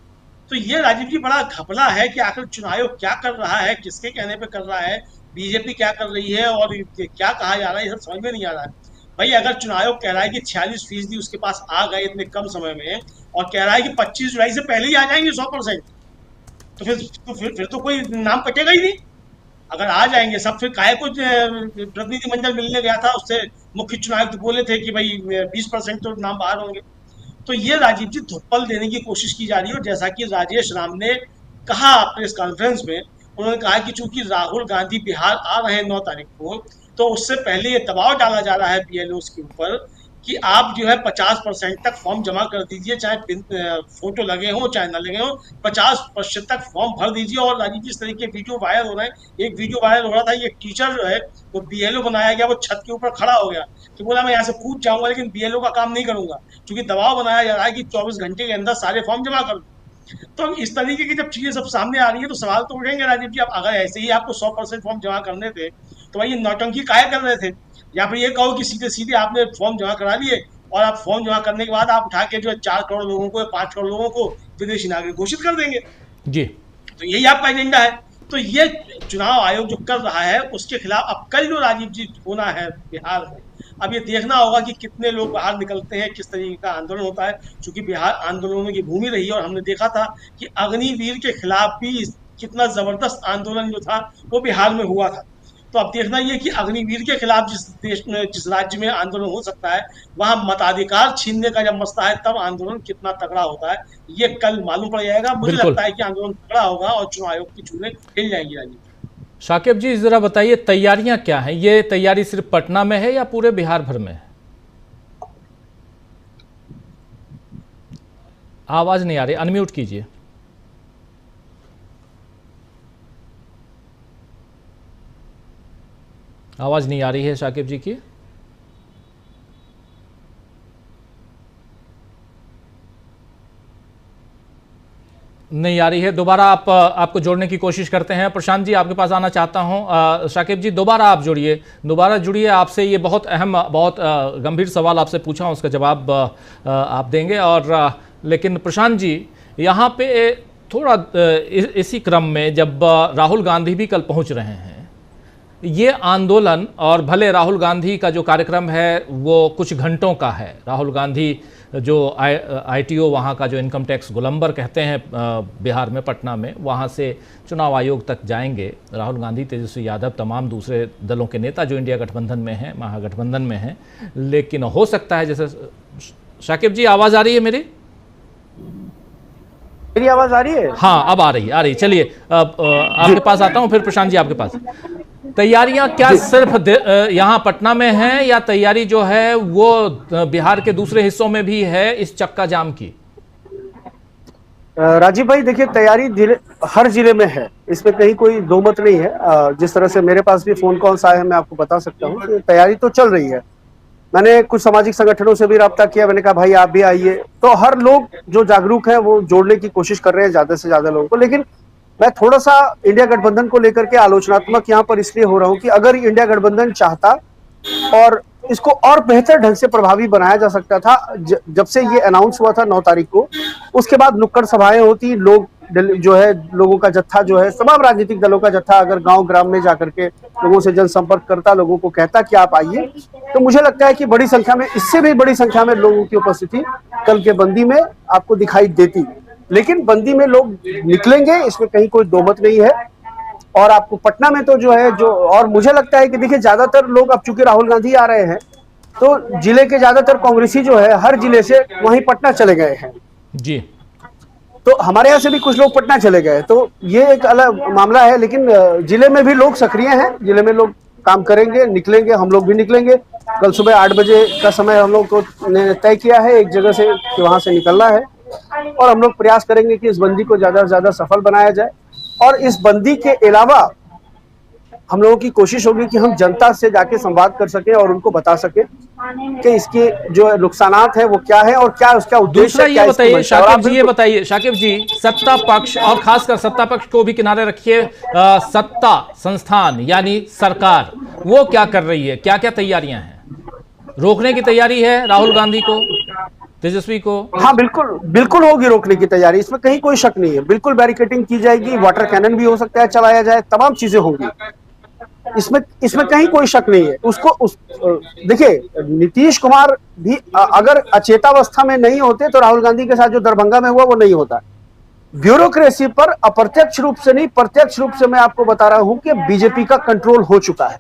तो ये राजीव जी बड़ा घपला है कि आखिर चुनाव आयोग क्या कर रहा है, किसके कहने पे कर रहा है, बीजेपी क्या कर रही है और क्या कहा जा रहा है, ये सब समझ में नहीं आ रहा है। भाई अगर चुनाव आयोग कह रहा है कि 46% उसके पास आ गए इतने कम समय में और कह रहा है कि 25 जुलाई से पहले ही आ जाएंगे 100%, तो फिर तो कोई नाम कटेगा ही नहीं। अगर आ जाएंगे सब, फिर काहे को प्रतिनिधिमंडल मिलने गया था, उससे मुख्य चुनाव आयुक्त बोले थे कि भाई 20% तो नाम बाहर होंगे। तो ये राजीव जी धुप्पल देने की कोशिश की जा रही है। और जैसा कि राजेश राम ने कहा प्रेस कॉन्फ्रेंस में, उन्होंने कहा कि चूंकि राहुल गांधी बिहार आ रहे हैं 9 तारीख को, तो उससे पहले ये दबाव डाला जा रहा है बीएलओस के ऊपर कि आप जो है 50% तक फॉर्म जमा कर दीजिए, चाहे फोटो लगे हो चाहे ना लगे हो, 50% तक फॉर्म भर दीजिए। और राजीव जी इस तरह के वीडियो वायरल हो रहे हैं। एक वीडियो वायरल हो रहा था, ये टीचर जो है वो बीएलओ बनाया गया, वो छत के ऊपर खड़ा हो गया कि बोला मैं यहाँ से कूद जाऊंगा लेकिन बीएलओ का काम नहीं करूंगा, क्योंकि दबाव बनाया जा रहा है कि 24 घंटे के अंदर सारे फॉर्म जमा कर दो। तो इस तरीके की जब चीजें सब सामने आ रही है तो सवाल तो उठेंगे राजीव जी। अब अगर ऐसे ही आपको 100% फॉर्म जमा करने थे तो भाई ये नौटंकी काहे कर रहे थे? या फिर ये कहो कि सीधे सीधे आपने फॉर्म जमा करा लिए और आप फॉर्म जमा करने के बाद आप उठा के जो 4 करोड़ लोगों को, 5 करोड़ लोगों को विदेशी नागरिक घोषित कर देंगे जी। तो यही आपका एजेंडा है। तो ये चुनाव आयोग जो कर रहा है उसके खिलाफ अब कल जो राजीव जी होना है बिहार में, अब ये देखना होगा कि कितने लोग बाहर निकलते हैं, किस तरीके का आंदोलन होता है। क्योंकि बिहार आंदोलनों की भूमि रही है और हमने देखा था कि अग्निवीर के खिलाफ भी कितना जबरदस्त आंदोलन जो था वो बिहार में हुआ था। तो अब देखना ये कि अग्निवीर के खिलाफ जिस देश में, जिस राज्य में आंदोलन हो सकता है, वहां मताधिकार छीनने का जब मसला है, तब आंदोलन कितना तगड़ा होता है ये कल मालूम पड़ जाएगा। मुझे बिल्कुल। लगता है कि आंदोलन तगड़ा होगा और चुनाव आयोग की चूल्हे हिल जाएंगी। राजीव, शाकिब जी जरा बताइए तैयारियां क्या हैं? ये तैयारी सिर्फ पटना में है या पूरे बिहार भर में है? आवाज नहीं आ रही, अनम्यूट कीजिए। आवाज नहीं आ रही है शाकिब जी की। नहीं आ रही है। दोबारा आपको जोड़ने की कोशिश करते हैं। प्रशांत जी आपके पास आना चाहता हूं। शाकिब जी दोबारा आप जुड़िए, दोबारा जुड़िए। आपसे ये बहुत अहम, बहुत गंभीर सवाल आपसे पूछा हूं, उसका जवाब आप देंगे। और लेकिन प्रशांत जी यहाँ पे थोड़ा इसी क्रम में जब राहुल गांधी भी कल पहुंच रहे हैं, ये आंदोलन, और भले राहुल गांधी का जो कार्यक्रम है वो कुछ घंटों का है, राहुल गांधी जो ITO वहाँ का जो इनकम टैक्स गोलंबर कहते हैं बिहार में, पटना में, वहाँ से चुनाव आयोग तक जाएंगे राहुल गांधी, तेजस्वी यादव, तमाम दूसरे दलों के नेता जो इंडिया गठबंधन में हैं, महागठबंधन में हैं। लेकिन हो सकता है, जैसे शाकिब जी आवाज़ आ रही है मेरी? मेरी आवाज आ रही है? हाँ अब आ रही है। चलिए आपके पास आता हूँ, फिर प्रशांत जी आपके पास। तैयारियां क्या सिर्फ यहाँ पटना में है या तैयारी जो है वो बिहार के दूसरे हिस्सों में भी है इस चक्का जाम की? राजीव भाई देखिए, तैयारी हर जिले में है, इसमें कहीं कोई दो मत नहीं है। जिस तरह से मेरे पास भी फोन कॉल्स आए हैं, मैं आपको बता सकता हूँ कि तैयारी तो चल रही है। मैंने कुछ सामाजिक संगठनों से भी राब्ता किया, मैंने कहा भाई आप भी आइए। तो हर लोग जो जागरूक है वो जोड़ने की कोशिश कर रहे हैं ज्यादा से ज्यादा लोगों को। लेकिन मैं थोड़ा सा इंडिया गठबंधन को लेकर के आलोचनात्मक यहाँ पर इसलिए हो रहा हूँ कि अगर इंडिया गठबंधन चाहता और इसको और बेहतर ढंग से प्रभावी बनाया जा सकता था, जब से ये अनाउंस हुआ था 9 तारीख को, उसके बाद नुक्कड़ सभाएं होती, लोग जो है, लोगों का जत्था जो है, तमाम राजनीतिक दलों का जत्था अगर गांव ग्राम में जाकर के लोगों से जनसंपर्क करता, लोगों को कहता कि आप आइए, तो मुझे लगता है कि बड़ी संख्या में, इससे भी बड़ी संख्या में लोगों की उपस्थिति कल के बंदी में आपको दिखाई देती। लेकिन बंदी में लोग निकलेंगे, इसमें कहीं कोई दो मत नहीं है। और आपको पटना में तो जो है, जो, और मुझे लगता है कि देखिए ज्यादातर लोग, अब चूंकि राहुल गांधी आ रहे हैं तो जिले के ज्यादातर कांग्रेसी जो है हर जिले से वहीं पटना चले गए हैं जी। तो हमारे यहाँ से भी कुछ लोग पटना चले गए, तो ये एक अलग मामला है। लेकिन जिले में भी लोग सक्रिय हैं, जिले में लोग काम करेंगे, निकलेंगे, हम लोग भी निकलेंगे। कल सुबह 8 बजे का समय हम लोग को तय किया है एक जगह से कि वहां से निकलना है, और हम लोग प्रयास करेंगे कि इस बंदी को ज्यादा से ज्यादा सफल बनाया जाए। और इस बंदी के अलावा हम लोगों की कोशिश होगी कि हम जनता से जाके संवाद कर सके और उनको बता सके कि इसके जो नुकसानात है वो क्या है और क्या उसका उद्देश्य दूसरा है। ये बताइए शाकिब जी, ये बताइए शाकिब जी, सत्ता पक्ष और खासकर सत्ता पक्ष को भी किनारे रखिए, सत्ता संस्थान यानी सरकार, वो क्या कर रही है? क्या क्या तैयारियां हैं? रोकने की तैयारी है राहुल गांधी को, तेजस्वी को? हाँ बिल्कुल, बिल्कुल होगी रोकने की तैयारी, इसमें कहीं कोई शक नहीं है। बिल्कुल बैरिकेडिंग की जाएगी, वाटर कैनन भी हो सकता है चलाया जाए, तमाम चीजें होंगी, इसमें कहीं कोई शक नहीं है। देखिए, नीतीश कुमार भी अगर अचेतावस्था में नहीं होते तो राहुल गांधी के साथ जो दरभंगा में हुआ वो नहीं होता। ब्यूरोक्रेसी पर अप्रत्यक्ष रूप से नहीं, प्रत्यक्ष रूप से मैं आपको बता रहा हूं कि बीजेपी का कंट्रोल हो चुका है,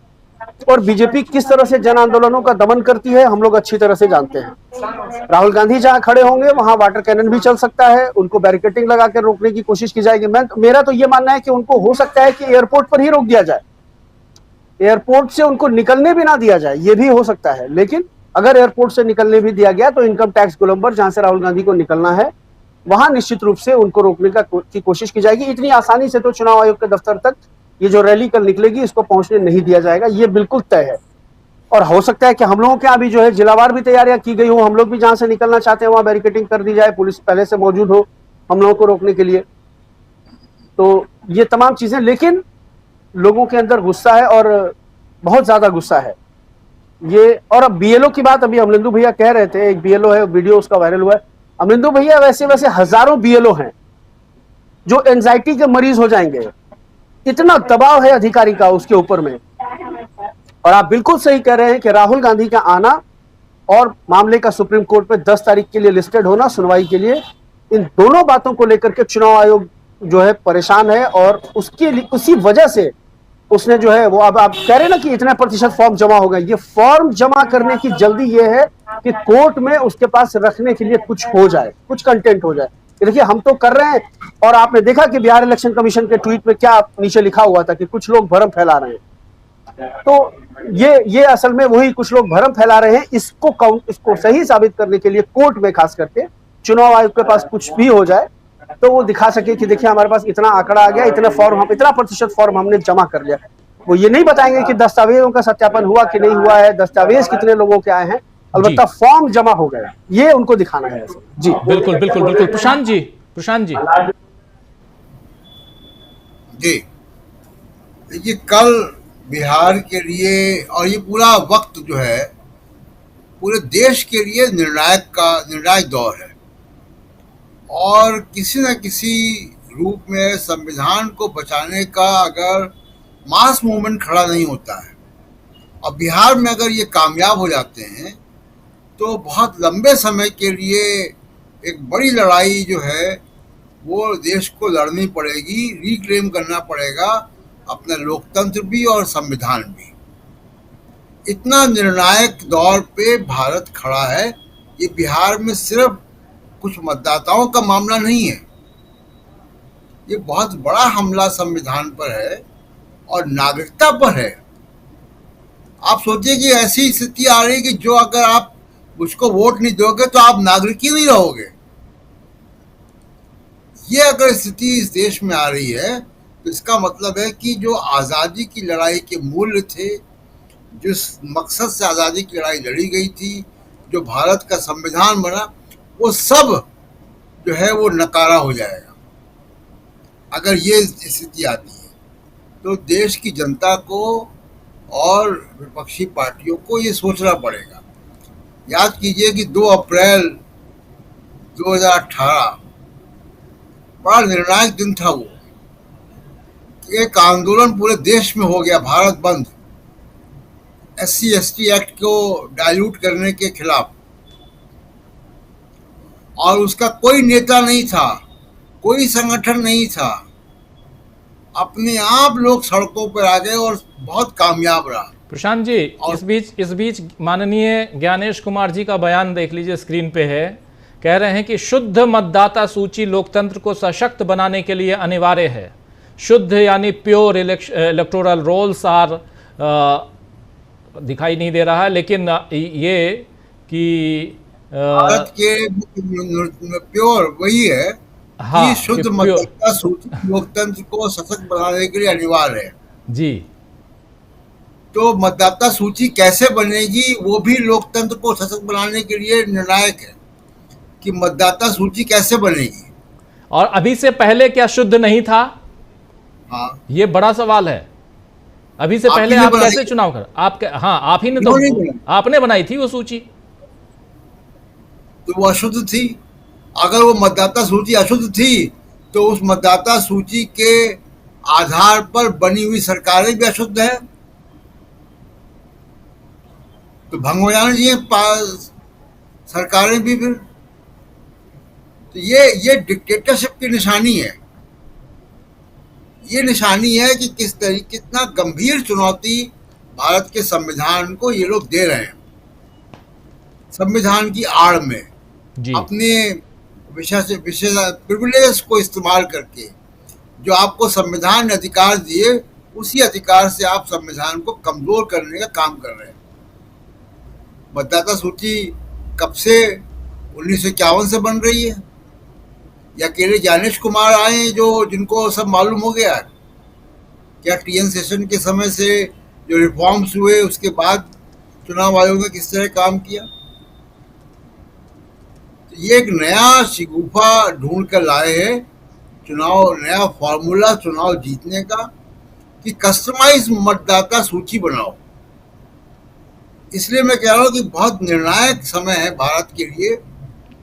और बीजेपी किस तरह से जन आंदोलनों का दमन करती है हम लोग अच्छी तरह से जानते हैं। राहुल गांधी जहां खड़े होंगे वहां वाटर कैनन भी चल सकता है, उनको बैरिकेडिंग लगा कर रोकने की कोशिश की जाएगी। मेरा तो ये मानना है कि उनको हो सकता है कि एयरपोर्ट पर ही रोक दिया जाए, एयरपोर्ट से उनको निकलने भी ना दिया जाए, ये भी हो सकता है। लेकिन अगर एयरपोर्ट से निकलने भी दिया गया तो इनकम टैक्स गोलंबर जहां से राहुल गांधी को निकलना है वहां निश्चित रूप से उनको रोकने की कोशिश की जाएगी। इतनी आसानी से तो चुनाव आयोग के दफ्तर तक ये जो रैली कल निकलेगी इसको पहुंचने नहीं दिया जाएगा, ये बिल्कुल तय है। और हो सकता है कि हम लोगों के यहाँ भी जो है जिलावार भी तैयारियां की गई हो, हम लोग भी जहां से निकलना चाहते हैं वहां बैरिकेडिंग कर दी जाए, पुलिस पहले से मौजूद हो हम लोगों को रोकने के लिए। तो ये तमाम चीजें, लेकिन लोगों के अंदर गुस्सा है और बहुत ज्यादा गुस्सा है ये। और अब बीएलओ की बात अभी अमरिंदु भैया कह रहे थे, एक बीएलओ है, वीडियो उसका वायरल हुआ है। अमरिंदु भैया वैसे हजारों बीएलओ हैं जो एंजाइटी के मरीज हो जाएंगे, इतना दबाव है अधिकारी का उसके ऊपर में। और आप बिल्कुल सही कह रहे हैं कि राहुल गांधी का आना और मामले का सुप्रीम कोर्ट में 10 तारीख के लिए लिस्टेड होना सुनवाई के लिए, इन दोनों बातों को लेकर के चुनाव आयोग जो है परेशान है। और उसी वजह से उसने जो है वो, अब आप कह रहे हैं ना कि इतने प्रतिशत फॉर्म जमा हो गए, ये फॉर्म जमा करने की जल्दी ये है कि कोर्ट में उसके पास रखने के लिए कुछ हो जाए, कुछ कंटेंट हो जाए। देखिए हम तो कर रहे हैं, और आपने देखा कि बिहार इलेक्शन कमीशन के ट्वीट में क्या नीचे लिखा हुआ था कि कुछ लोग भ्रम फैला रहे हैं। तो ये असल में वही कुछ लोग भ्रम फैला रहे हैं। इसको सही साबित करने के लिए कोर्ट में खास करके चुनाव आयोग के पास कुछ भी हो जाए तो वो दिखा सके कि देखिए हमारे पास इतना आंकड़ा आ गया, इतना फॉर्म, हम इतना प्रतिशत फॉर्म हमने जमा कर लिया। वो ये नहीं बताएंगे कि दस्तावेजों का सत्यापन हुआ कि नहीं हुआ है, दस्तावेज कितने लोगों के आए हैं, अलबत्ता फॉर्म जमा हो गया, ये उनको दिखाना है। जी बिल्कुल बिल्कुल बिल्कुल। प्रशांत जी जी, देखिए कल बिहार के लिए और ये पूरा वक्त जो है पूरे देश के लिए निर्णायक दौर है, और किसी न किसी रूप में संविधान को बचाने का अगर मास मूवमेंट खड़ा नहीं होता है, और बिहार में अगर ये कामयाब हो जाते हैं तो बहुत लंबे समय के लिए एक बड़ी लड़ाई जो है वो देश को लड़नी पड़ेगी, रिक्लेम करना पड़ेगा अपना लोकतंत्र भी और संविधान भी। इतना निर्णायक दौर पे भारत खड़ा है। ये बिहार में सिर्फ कुछ मतदाताओं का मामला नहीं है, ये बहुत बड़ा हमला संविधान पर है और नागरिकता पर है। आप सोचिए कि ऐसी स्थिति आ रही है कि जो अगर आप उसको वोट नहीं दोगे तो आप नागरिक ही नहीं रहोगे। ये अगर स्थिति इस देश में आ रही है तो इसका मतलब है कि जो आज़ादी की लड़ाई के मूल्य थे, जिस मकसद से आज़ादी की लड़ाई लड़ी गई थी, जो भारत का संविधान बना, वो सब जो है वो नकारा हो जाएगा अगर ये स्थिति आती है। तो देश की जनता को और विपक्षी पार्टियों को ये सोचना पड़ेगा। याद कीजिए कि 2 अप्रैल 2018 बड़ा निर्णायक दिन था। वो एक आंदोलन पूरे देश में हो गया, भारत बंद, SC/ST एक्ट को डाइल्यूट करने के खिलाफ, और उसका कोई नेता नहीं था, कोई संगठन नहीं था, अपने आप लोग सड़कों पर आ गए और बहुत कामयाब रहा। प्रशांत जी, इस बीच माननीय ज्ञानेश कुमार जी का बयान देख लीजिए, स्क्रीन पे है। कह रहे हैं कि शुद्ध मतदाता सूची लोकतंत्र को सशक्त बनाने के लिए अनिवार्य है। शुद्ध यानी प्योर इलेक्टोरल रोल्स आर दिखाई नहीं दे रहा है, लेकिन ये कि भारत के प्योर वही है कि शुद्ध मतदाता सूची लोकतंत्र को सशक्त बनाने के लिए अनिवार्य है। जी, तो मतदाता सूची कैसे बनेगी वो भी लोकतंत्र को सशक्त बनाने के लिए निर्णायक है कि मतदाता सूची कैसे बनेगी। और अभी से पहले क्या शुद्ध नहीं था? हाँ, ये बड़ा सवाल है। अभी से पहले आप कैसे चुनाव कर आप ही ने तो आपने बनाई थी वो सूची, तो वो अशुद्ध थी। अगर वो मतदाता सूची अशुद्ध थी तो उस मतदाता सूची के आधार पर बनी हुई सरकारें भी अशुद्ध है, तो भंग हो जाना चाहिए सरकारें भी फिर। तो ये डिक्टेटरशिप की निशानी है। ये निशानी है कि कितना गंभीर चुनौती भारत के संविधान को ये लोग दे रहे हैं। संविधान की आड़ में अपने विशेष प्रिविलेज को इस्तेमाल करके जो आपको संविधान ने अधिकार दिए, उसी अधिकार से आप संविधान को कमजोर करने का काम कर रहे हैं। मतदाता सूची कब से 1951 से बन रही है, या अकेले ज्ञानेश कुमार आए जिनको सब मालूम हो गया? क्या TN सेशन के समय से जो रिफॉर्म्स हुए उसके बाद चुनाव आयोग ने किस तरह काम किया? तो ये एक नया शिगुफा ढूंढ कर लाए हैं नया फॉर्मूला चुनाव जीतने का, कि कस्टमाइज मतदाता सूची बनाओ। इसलिए मैं कह रहा हूँ कि बहुत निर्णायक समय है भारत के लिए,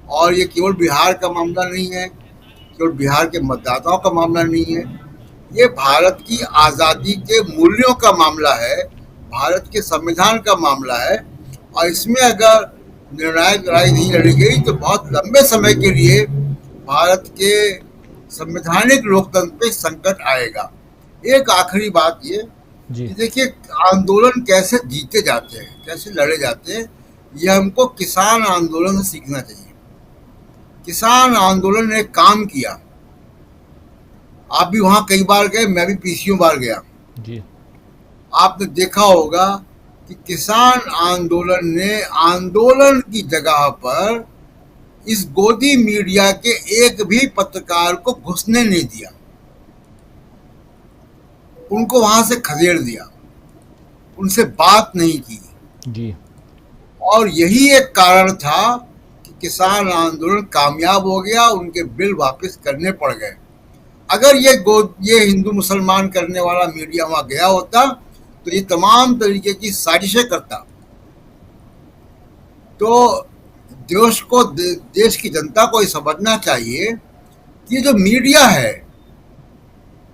और ये केवल बिहार का मामला नहीं है, केवल बिहार के मतदाताओं का मामला नहीं है, ये भारत की आज़ादी के मूल्यों का मामला है, भारत के संविधान का मामला है। और इसमें अगर निर्णायक लड़ाई नहीं लड़ी गई तो बहुत लंबे समय के लिए भारत के संवैधानिक लोकतंत्र पे संकट आएगा। एक आखिरी बात ये जी देखिए, आंदोलन कैसे जीते जाते हैं, कैसे लड़े जाते हैं, ये हमको किसान आंदोलन से सीखना चाहिए। किसान आंदोलन ने काम किया, आप भी वहां कई बार गए, मैं भी पीसीओ बार गया। जी आपने देखा होगा कि किसान आंदोलन ने आंदोलन की जगह पर इस गोदी मीडिया के एक भी पत्रकार को घुसने नहीं दिया, उनको वहां से खदेड़ दिया, उनसे बात नहीं की। जी और यही एक कारण था कि किसान आंदोलन कामयाब हो गया, उनके बिल वापस करने पड़ गए। अगर ये हिंदू मुसलमान करने वाला मीडिया वहां गया होता तो ये तमाम तरीके की साजिशें करता। तो देश की जनता को ये समझना चाहिए कि जो मीडिया है,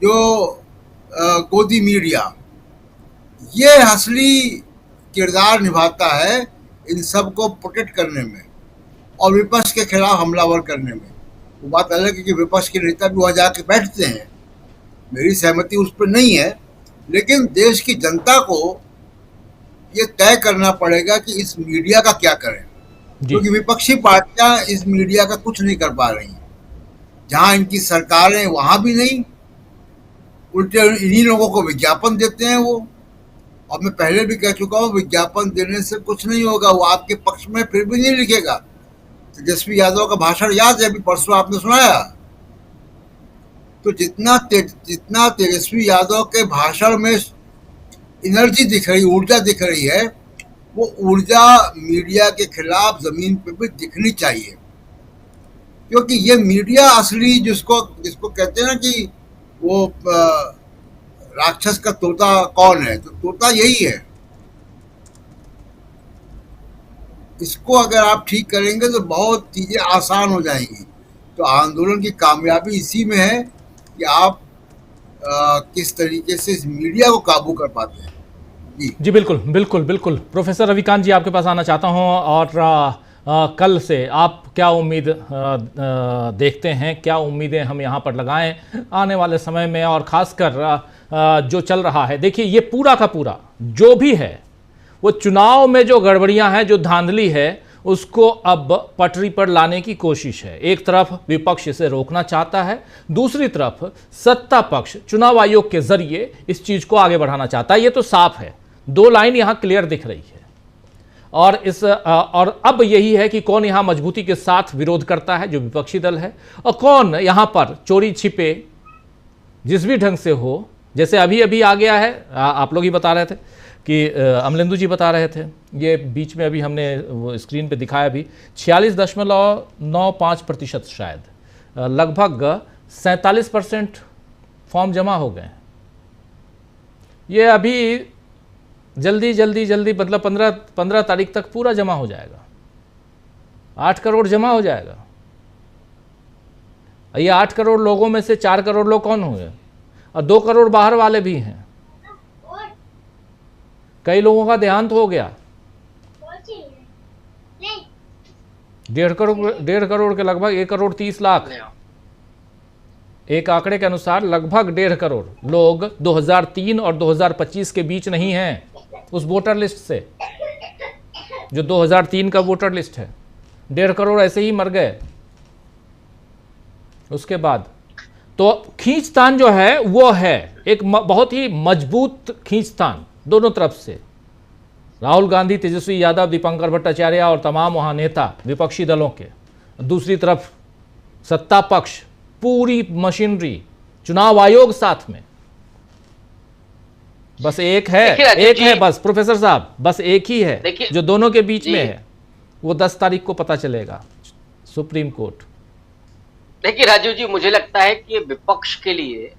जो गोदी मीडिया, ये असली किरदार निभाता है इन सब को प्रोटेक्ट करने में और विपक्ष के खिलाफ हमलावर करने में। वो बात अलग है कि विपक्ष के नेता भी वहां जाके बैठते हैं, मेरी सहमति उस पर नहीं है, लेकिन देश की जनता को ये तय करना पड़ेगा कि इस मीडिया का क्या करें, क्योंकि विपक्षी पार्टियां इस मीडिया का कुछ नहीं कर पा रही हैं। जहां इनकी सरकारें वहां भी नहीं, उल्टे इन्हीं लोगों को विज्ञापन देते हैं वो। और मैं पहले भी कह चुका हूँ, विज्ञापन देने से कुछ नहीं होगा, वो आपके पक्ष में फिर भी नहीं लिखेगा। तेजस्वी यादव का भाषण याद है, अभी परसों आपने सुनाया। तो जितना तेजस्वी यादव के भाषण में एनर्जी दिख रही, ऊर्जा दिख रही है, वो ऊर्जा मीडिया के खिलाफ जमीन पे भी दिखनी चाहिए। क्योंकि ये मीडिया असली जिसको कहते हैं ना कि वो राक्षस का तोता कौन है, तो तोता यही है। इसको अगर आप ठीक करेंगे तो बहुत चीजें आसान हो जाएंगी। तो आंदोलन की कामयाबी इसी में है कि आप किस तरीके से इस मीडिया को काबू कर पाते हैं। जी बिल्कुल बिल्कुल बिल्कुल। प्रोफेसर रविकांत जी, आपके पास आना चाहता हूं, और कल से आप क्या उम्मीद देखते हैं, क्या उम्मीदें हम यहाँ पर लगाएं आने वाले समय में, और ख़ासकर जो चल रहा है। देखिए, ये पूरा का पूरा जो भी है वो चुनाव में जो गड़बड़ियां हैं, जो धांधली है, उसको अब पटरी पर लाने की कोशिश है। एक तरफ विपक्ष इसे रोकना चाहता है, दूसरी तरफ सत्ता पक्ष चुनाव आयोग के जरिए इस चीज को आगे बढ़ाना चाहता है। ये तो साफ है, दो लाइन यहां क्लियर दिख रही है। और अब यही है कि कौन यहां मजबूती के साथ विरोध करता है, जो विपक्षी दल है, और कौन यहां पर चोरी छिपे जिस भी ढंग से हो, जैसे अभी अभी आ गया है। आप लोग ही बता रहे थे कि अमलेंदु जी बता रहे थे, ये बीच में अभी हमने वो स्क्रीन पे दिखाया भी, 46.95% शायद, लगभग 47% फॉर्म जमा हो गए। ये अभी जल्दी मतलब 15 तारीख तक पूरा जमा हो जाएगा, 8 करोड़ जमा हो जाएगा। ये 8 करोड़ लोगों में से 4 करोड़ लोग कौन होंगे, और 2 करोड़ बाहर वाले भी हैं। कई लोगों का देहांत हो गया। 1.5 करोड़ के लगभग 1.30 करोड़, एक आंकड़े के अनुसार लगभग 1.5 करोड़ लोग 2003 और 2025 के बीच नहीं हैं उस वोटर लिस्ट से, जो 2003 का वोटर लिस्ट है। 1.5 करोड़ ऐसे ही मर गए। उसके बाद तो खींचतान जो है वो है एक बहुत ही मजबूत खींचतान दोनों तरफ से। राहुल गांधी, तेजस्वी यादव, दीपंकर भट्टाचार्य और तमाम वहां नेता विपक्षी दलों के, दूसरी तरफ सत्ता पक्ष, पूरी मशीनरी, चुनाव आयोग साथ में। बस एक है बस प्रोफेसर साहब, बस एक ही है जो दोनों के बीच में है। वो 10 तारीख को पता चलेगा, सुप्रीम कोर्ट। देखिए राजीव जी, मुझे लगता है कि विपक्ष के लिए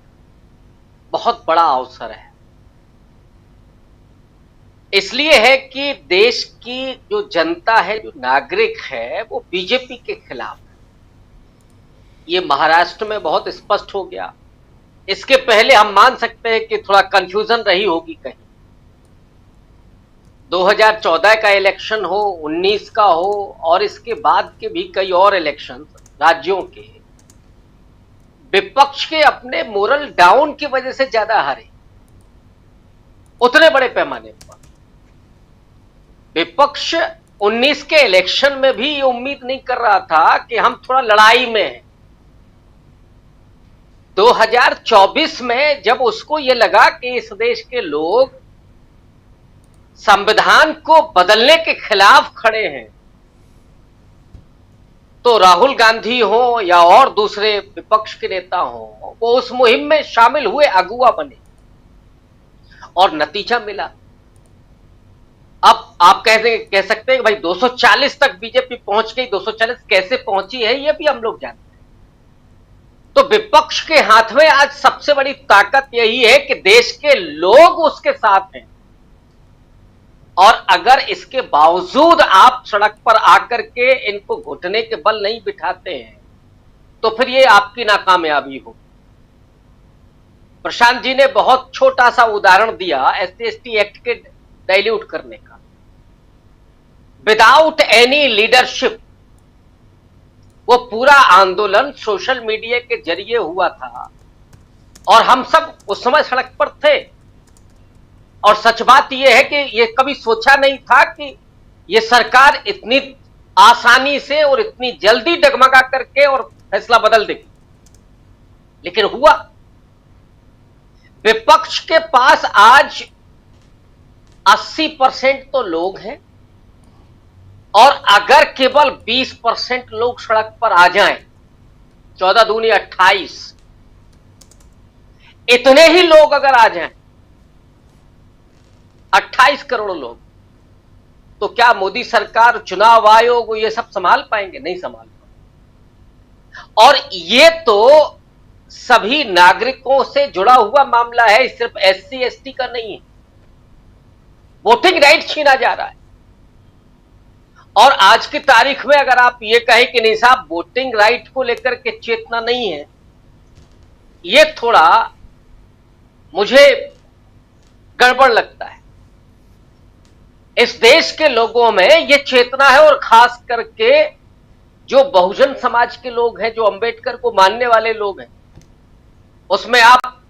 बहुत बड़ा अवसर है। इसलिए है कि देश की जो जनता है, जो नागरिक है, वो बीजेपी के खिलाफ है। ये महाराष्ट्र में बहुत स्पष्ट हो गया। इसके पहले हम मान सकते हैं कि थोड़ा कंफ्यूजन रही होगी कहीं। 2014 का इलेक्शन हो, 19 का हो, और इसके बाद के भी कई और इलेक्शन राज्यों के, विपक्ष के अपने मोरल डाउन की वजह से ज्यादा हारे। उतने बड़े पैमाने पर विपक्ष 19 के इलेक्शन में भी ये उम्मीद नहीं कर रहा था कि हम थोड़ा लड़ाई में हैं। 2024 में जब उसको ये लगा कि इस देश के लोग संविधान को बदलने के खिलाफ खड़े हैं, तो राहुल गांधी हो या और दूसरे विपक्ष के नेता हो, वो उस मुहिम में शामिल हुए, अगुवा बने और नतीजा मिला। अब आप कह सकते हैं कि भाई 240 तक बीजेपी पहुंच गई, 240 कैसे पहुंची है ये भी हम लोग जानते हैं। तो विपक्ष के हाथ में आज सबसे बड़ी ताकत यही है कि देश के लोग उसके साथ हैं, और अगर इसके बावजूद आप सड़क पर आकर के इनको घुटने के बल नहीं बिठाते हैं तो फिर ये आपकी नाकामयाबी हो। प्रशांत जी ने बहुत छोटा सा उदाहरण दिया SC/ST एक्ट के डाइल्यूट करने का। विदाउट एनी लीडरशिप वो पूरा आंदोलन सोशल मीडिया के जरिए हुआ था और हम सब उस समय सड़क पर थे। और सच बात यह है कि ये कभी सोचा नहीं था कि ये सरकार इतनी आसानी से और इतनी जल्दी डगमगा करके और फैसला बदल देगी, लेकिन हुआ। विपक्ष के पास आज 80% तो लोग हैं, और अगर केवल 20% लोग सड़क पर आ जाएं, 14 दूनी 28, इतने ही लोग अगर आ जाएं, 28 करोड़ लोग, तो क्या मोदी सरकार, चुनाव आयोग ये सब संभाल पाएंगे? नहीं संभाल पाएंगे। और ये तो सभी नागरिकों से जुड़ा हुआ मामला है, सिर्फ SC/ST का नहीं है। वोटिंग राइट छीना जा रहा है। और आज की तारीख में अगर आप ये कहें कि नहीं साहब वोटिंग राइट को लेकर के चेतना नहीं है, ये थोड़ा मुझे गड़बड़ लगता है। इस देश के लोगों में ये चेतना है, और खास करके जो बहुजन समाज के लोग हैं, जो अंबेडकर को मानने वाले लोग हैं, उसमें आप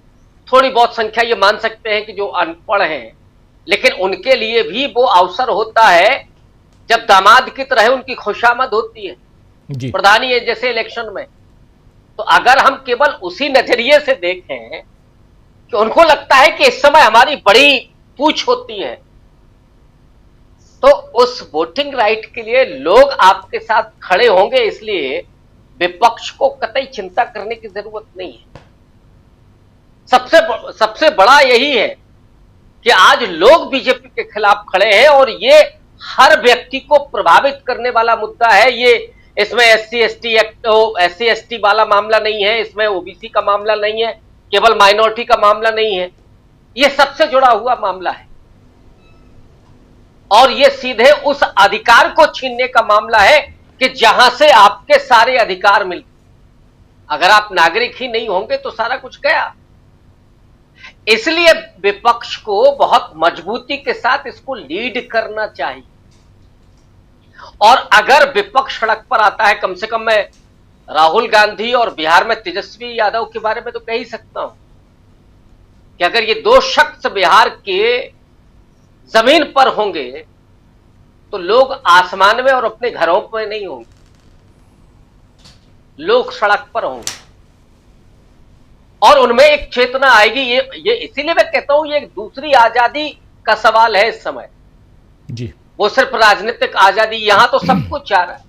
थोड़ी बहुत संख्या ये मान सकते हैं कि जो अनपढ़ हैं, लेकिन उनके लिए भी वो अवसर होता है जब दामाद की तरह उनकी खुशामद होती है जी। प्रधानी जैसे इलेक्शन में। तो अगर हम केवल उसी नजरिए से देखें कि उनको लगता है कि इस समय हमारी बड़ी पूछ होती है, तो उस वोटिंग राइट के लिए लोग आपके साथ खड़े होंगे, इसलिए विपक्ष को कतई चिंता करने की जरूरत नहीं है। सबसे बड़ा यही है कि आज लोग बीजेपी के खिलाफ खड़े हैं, और ये हर व्यक्ति को प्रभावित करने वाला मुद्दा है। ये इसमें SC/ST एक्ट SC/ST वाला मामला नहीं है, इसमें OBC का मामला नहीं है, केवल माइनॉरिटी का मामला नहीं है, ये सबसे जुड़ा हुआ मामला है। और ये सीधे उस अधिकार को छीनने का मामला है कि जहां से आपके सारे अधिकार मिलते। अगर आप नागरिक ही नहीं होंगे तो सारा कुछ गया। इसलिए विपक्ष को बहुत मजबूती के साथ इसको लीड करना चाहिए। और अगर विपक्ष सड़क पर आता है, कम से कम मैं राहुल गांधी और बिहार में तेजस्वी यादव के बारे में तो कह ही सकता हूं कि अगर ये दो शख्स बिहार के जमीन पर होंगे तो लोग आसमान में और अपने घरों पर नहीं होंगे, लोग सड़क पर होंगे, और उनमें एक चेतना आएगी। ये इसीलिए मैं कहता हूं ये एक दूसरी आजादी का सवाल है इस समय जी। वो सिर्फ राजनीतिक आजादी, यहां तो सब कुछ जा रहा है।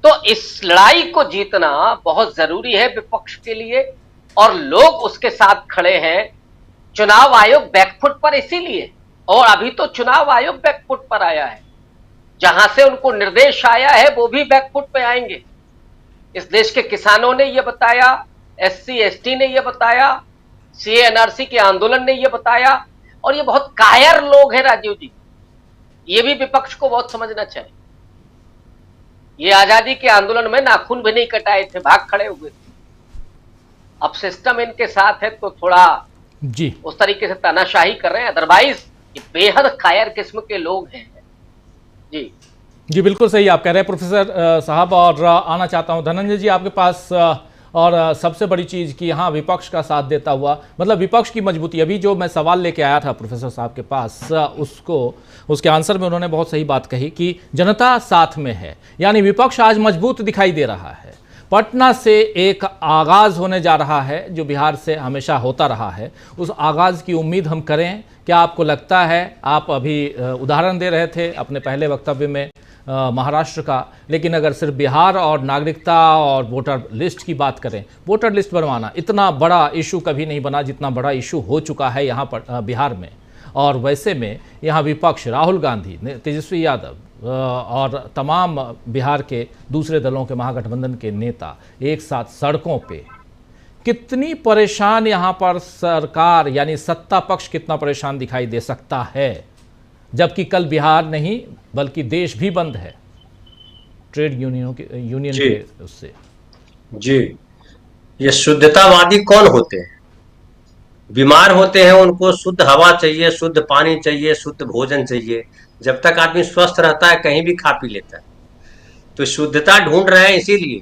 तो इस लड़ाई को जीतना बहुत जरूरी है विपक्ष के लिए, और लोग उसके साथ खड़े हैं। चुनाव आयोग बैकफुट पर इसीलिए, और अभी तो चुनाव आयोग बैकफुट पर आया है, जहां से उनको निर्देश आया है वो भी बैकफुट पे आएंगे। इस देश के किसानों ने यह बताया, SC/ST ने यह बताया, CA/NRC के आंदोलन ने यह बताया, और ये बहुत कायर लोग हैं राजीव जी। ये भी विपक्ष को बहुत समझना चाहिए। ये आजादी के आंदोलन में नाखून भी नहीं कटाए थे, भाग खड़े हुए थे। अब सिस्टम इनके साथ है तो थोड़ा जी उस तरीके से तानाशाही कर रहे हैं, अदरवाइज ये बेहद कायर किस्म के लोग हैं। जी जी बिल्कुल सही आप कह रहे हैं प्रोफेसर साहब। और आना चाहता हूं धनंजय जी आपके पास। और सबसे बड़ी चीज़ कि यहाँ विपक्ष का साथ देता हुआ, मतलब विपक्ष की मजबूती। अभी जो मैं सवाल लेके आया था प्रोफेसर साहब के पास, उसके आंसर में उन्होंने बहुत सही बात कही कि जनता साथ में है, यानी विपक्ष आज मजबूत दिखाई दे रहा है। पटना से एक आगाज़ होने जा रहा है जो बिहार से हमेशा होता रहा है, उस आगाज़ की उम्मीद हम करें। क्या आपको लगता है, आप अभी उदाहरण दे रहे थे अपने पहले वक्तव्य में महाराष्ट्र का, लेकिन अगर सिर्फ बिहार और नागरिकता और वोटर लिस्ट की बात करें, वोटर लिस्ट बनवाना इतना बड़ा इशू कभी नहीं बना जितना बड़ा इशू हो चुका है यहाँ पर बिहार में। और वैसे में यहाँ विपक्ष, राहुल गांधी, तेजस्वी यादव और तमाम बिहार के दूसरे दलों के महागठबंधन के नेता एक साथ सड़कों पे, कितनी परेशान यहाँ पर सरकार यानी सत्ता पक्ष कितना परेशान दिखाई दे सकता है, जबकि कल बिहार नहीं बल्कि देश भी बंद है ट्रेड यूनियन के उससे। जी, ये शुद्धतावादी कौन होते हैं? बीमार होते हैं, उनको शुद्ध हवा चाहिए, शुद्ध पानी चाहिए, शुद्ध भोजन चाहिए। जब तक आदमी स्वस्थ रहता है कहीं भी खा पी लेता है। तो शुद्धता ढूंढ रहे हैं इसीलिए,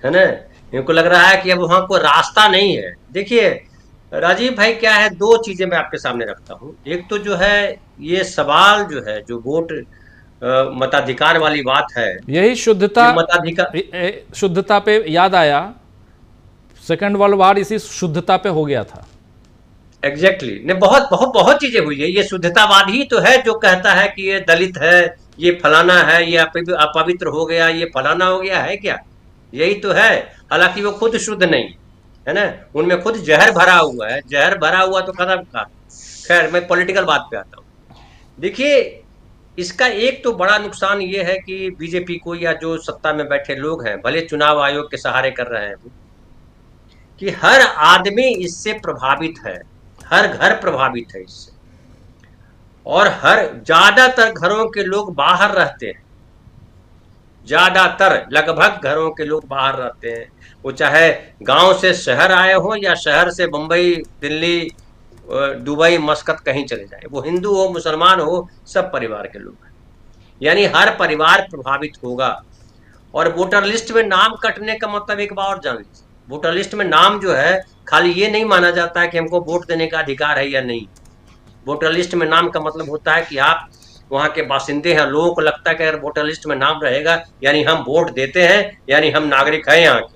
है ना। इनको लग रहा है कि अब वहां को रास्ता नहीं है। देखिए राजीव भाई, क्या है, दो चीजें मैं आपके सामने रखता हूं। एक तो जो है ये सवाल जो है, जो वोट मताधिकार वाली बात है, यही शुद्धता, मताधिकार, शुद्धता पे याद आया, सेकंड वर्ल्ड वॉर इसी शुद्धता पे हो गया था। एग्जैक्टली ने बहुत बहुत बहुत चीजें हुई है। ये शुद्धतावाद ही तो है जो कहता है कि ये दलित है, ये फलाना है, ये अपवित्र हो गया, ये फलाना हो गया, है क्या? यही तो है। हालांकि वो खुद शुद्ध नहीं है ना, उनमें खुद जहर भरा हुआ है। जहर भरा हुआ तो खत्म का। खैर, मैं पॉलिटिकल बात पे आता हूँ। देखिए, इसका एक तो बड़ा नुकसान ये है कि बीजेपी को या जो सत्ता में बैठे लोग हैं, भले चुनाव आयोग के सहारे कर रहे हैं, कि हर आदमी इससे प्रभावित है, हर घर प्रभावित है इससे। और ज्यादातर घरों के लोग बाहर रहते हैं, ज्यादातर लगभग घरों के लोग बाहर रहते हैं। वो चाहे गांव से शहर आए हो या शहर से मुंबई, दिल्ली, दुबई, मस्कत कहीं चले जाए, वो हिंदू हो, मुसलमान हो, सब परिवार के लोग हैं। यानी हर परिवार प्रभावित होगा। और वोटर लिस्ट में नाम कटने का मतलब एक बार और जान लीजिए, वोटर लिस्ट में नाम जो है, खाली ये नहीं माना जाता है कि हमको वोट देने का अधिकार है या नहीं। वोटर लिस्ट में नाम का मतलब होता है कि आप वहां के बासिंदे हैं। लोगों को लगता है कि अगर वोटर लिस्ट में नाम रहेगा यानी हम वोट देते हैं, यानी हम नागरिक हैं यहाँ के,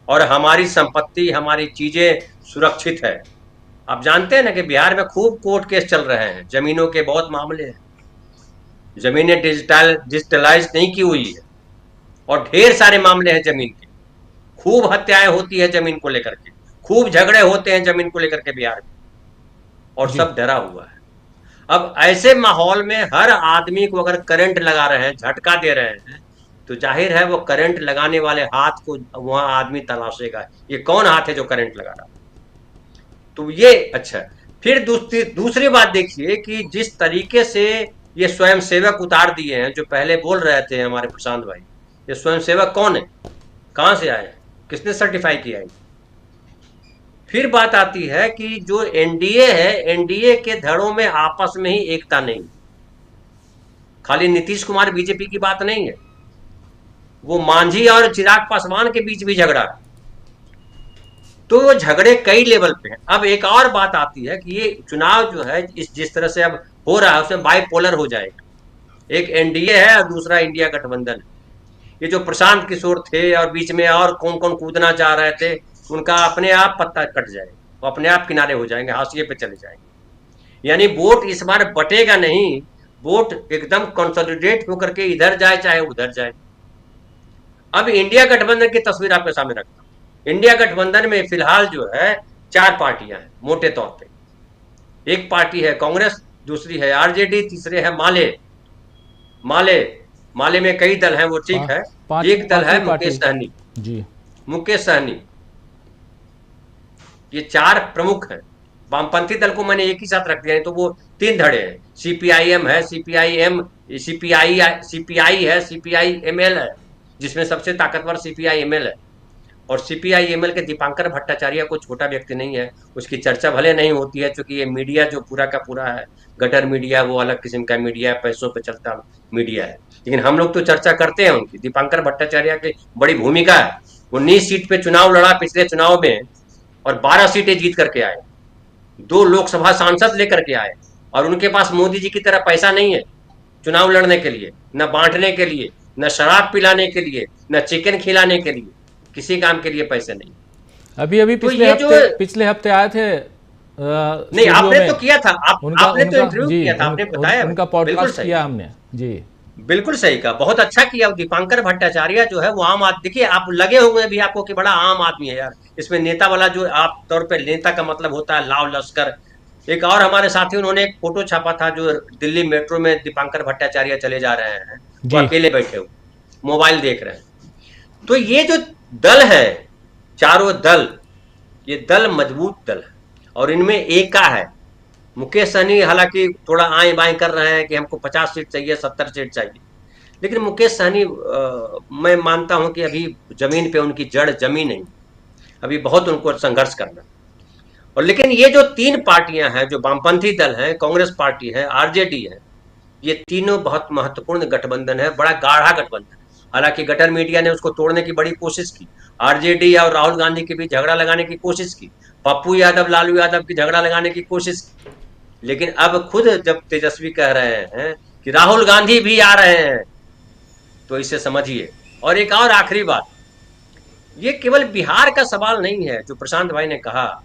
और हमारी संपत्ति, हमारी चीजें सुरक्षित है। आप जानते हैं ना कि बिहार में खूब कोर्ट केस चल रहे हैं, जमीनों के बहुत मामले हैं। जमीनें डिजिटलाइज नहीं की हुई है और ढेर सारे मामले हैं जमीन के। खूब हत्याएं होती है जमीन को लेकर के, खूब झगड़े होते हैं जमीन को लेकर के बिहार में, और सब डरा हुआ है। अब ऐसे माहौल में हर आदमी को अगर करंट लगा रहे हैं, झटका दे रहे हैं, तो जाहिर है वो करंट लगाने वाले हाथ को वहां आदमी तलाशेगा, ये कौन हाथ है जो करंट लगा रहा। तो ये अच्छा। फिर दूसरी बात देखिए कि जिस तरीके से ये स्वयंसेवक उतार दिए हैं, जो पहले बोल रहे थे हमारे प्रशांत भाई, ये स्वयंसेवक कौन है, कहां से आए, किसने सर्टिफाई किया है? फिर बात आती है कि जो एनडीए है, एनडीए के धड़ों में आपस में ही एकता नहीं। खाली नीतीश कुमार बीजेपी की बात नहीं है, वो मांझी और चिराग पासवान के बीच भी झगड़ा है। तो वो झगड़े कई लेवल पे हैं। अब एक और बात आती है कि ये चुनाव जो है जिस तरह से अब हो रहा है उसमें बाइपोलर हो जाएगा। एक एनडीए है और दूसरा इंडिया गठबंधन है। ये जो प्रशांत किशोर थे और बीच में और कौन कौन कूदना चाह रहे थे, उनका अपने आप पत्ता कट जाएगा, वो अपने आप किनारे हो जाएंगे, हाशिए पे चले जाएंगे। यानी वोट इस बार बटेगा नहीं, वोट एकदम कंसोलिडेट होकर के इधर जाए चाहे उधर जाए। अब इंडिया गठबंधन की तस्वीर आपके सामने रखता हूं। इंडिया गठबंधन में फिलहाल जो है 4 पार्टियां हैं मोटे तौर पे। एक पार्टी है कांग्रेस, दूसरी है आरजेडी, तीसरे है माले में कई दल हैं, वो ठीक है। एक दल है मुकेश सहनी जी, मुकेश सहनी। ये 4 प्रमुख हैं। वामपंथी दल को मैंने एक ही साथ रख दिया, तो वो 3 धड़े हैं। सीपीआईएम है, सीपीआई है, सीपीआईएमएल है, जिसमें सबसे ताकतवर सीपीआईएमएल है। और सीपीआईएमएल के दीपांकर भट्टाचार्य को छोटा व्यक्ति नहीं है, उसकी चर्चा भले नहीं होती है, क्योंकि ये मीडिया जो पूरा का पूरा है गटर मीडिया, वो अलग किस्म का मीडिया है, पैसों पे चलता मीडिया है। लेकिन हम लोग तो चर्चा करते हैं उनकी। दीपांकर भट्टाचार्य की बड़ी भूमिका है 19 सीट पे चुनाव लड़ा पिछले चुनाव में और 12 सीटें जीत करके आए, 2 लोकसभा सांसद लेकर के आए, और उनके पास मोदी जी की तरह पैसा नहीं है चुनाव लड़ने के लिए, न बांटने के लिए, न शराब पिलाने के लिए, न चिकन खिलाने के लिए, किसी काम के लिए पैसे नहीं। अभी तो पिछले हफ्ते आए थे नहीं, आपने तो किया था, आपने तो इंटरव्यू किया था, आपने बताया, उनका पॉडकास्ट किया हमने जी, बिल्कुल सही कहा, बहुत अच्छा किया। दीपांकर भट्टाचार्य जो है वो आम आदमी, देखिए आप लगे हुए हैं भी आपको कि बड़ा आम आदमी है यार, इसमें नेता वाला जो आप तौर पे नेता का मतलब होता है लाव लश्कर। एक और हमारे साथी उन्होंने एक फोटो छापा था जो दिल्ली मेट्रो में दीपांकर भट्टाचार्य चले जा रहे हैं, वो अकेले बैठे हुए मोबाइल देख रहे हैं। तो ये जो दल है, चारों दल, ये दल मजबूत दल है और इनमें एका है। मुकेश सहनी हालांकि थोड़ा आए बाएं कर रहे हैं कि हमको 50 सीट चाहिए, 70 सीट चाहिए, लेकिन मुकेश सहनी मैं मानता हूं कि अभी जमीन पे उनकी जड़ जमी नहीं, अभी बहुत उनको संघर्ष करना। और लेकिन ये जो 3 पार्टियां हैं, जो वामपंथी दल हैं, कांग्रेस पार्टी है, आरजेडी है, ये तीनों बहुत महत्वपूर्ण गठबंधन है, बड़ा गाढ़ा गठबंधन। हालांकि गटर मीडिया ने उसको तोड़ने की बड़ी कोशिश की, आरजेडी और राहुल गांधी के बीच झगड़ा लगाने की कोशिश की, पप्पू यादव लालू यादव की झगड़ा लगाने की कोशिश की, लेकिन अब खुद जब तेजस्वी कह रहे हैं कि राहुल गांधी भी आ रहे हैं, तो इसे समझिए। और एक और आखिरी बात, ये केवल बिहार का सवाल नहीं है जो प्रशांत भाई ने कहा,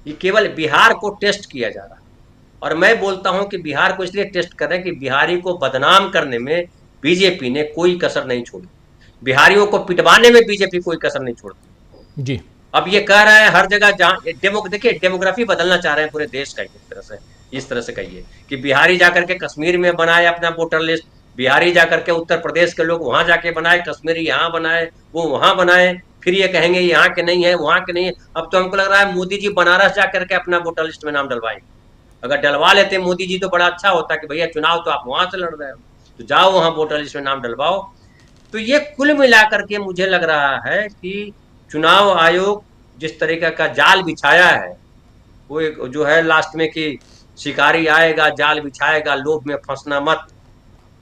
ये केवल बिहार को टेस्ट किया जा रहा है। और मैं बोलता हूं कि बिहार को इसलिए टेस्ट कर रहे हैं कि बिहारी को बदनाम करने में बीजेपी ने कोई कसर नहीं छोड़ी, बिहारियों को पिटवाने में बीजेपी कोई कसर नहीं छोड़ती जी। अब ये कह रहे हैं हर जगह जहाँ देखिए डेमोग्राफी बदलना चाह रहे हैं पूरे देश का, इस तरह से कहिए कि बिहारी जाकर के कश्मीर में बनाए अपना वोटर लिस्ट, बिहारी जाकर के उत्तर प्रदेश के लोग वहां जाके बनाए, कश्मीरी यहाँ बनाए, वो वहां बनाए, फिर ये कहेंगे यहाँ के नहीं है, वहां के नहीं है। अब तो हमको लग रहा है मोदी जी बनारस जाकर के अपना वोटर लिस्ट में नाम डलवाएंगे। अगर डलवा लेते मोदी जी तो बड़ा अच्छा होता कि भैया चुनाव तो आप वहां से लड़ रहे हो, तो जाओ वहां वोटर लिस्ट में नाम डलवाओ। तो ये कुल मिलाकर के मुझे लग रहा है कि चुनाव आयोग जिस तरीके का जाल बिछाया है, वो एक जो है लास्ट में कि शिकारी आएगा जाल बिछाएगा, लोभ में फंसना मत,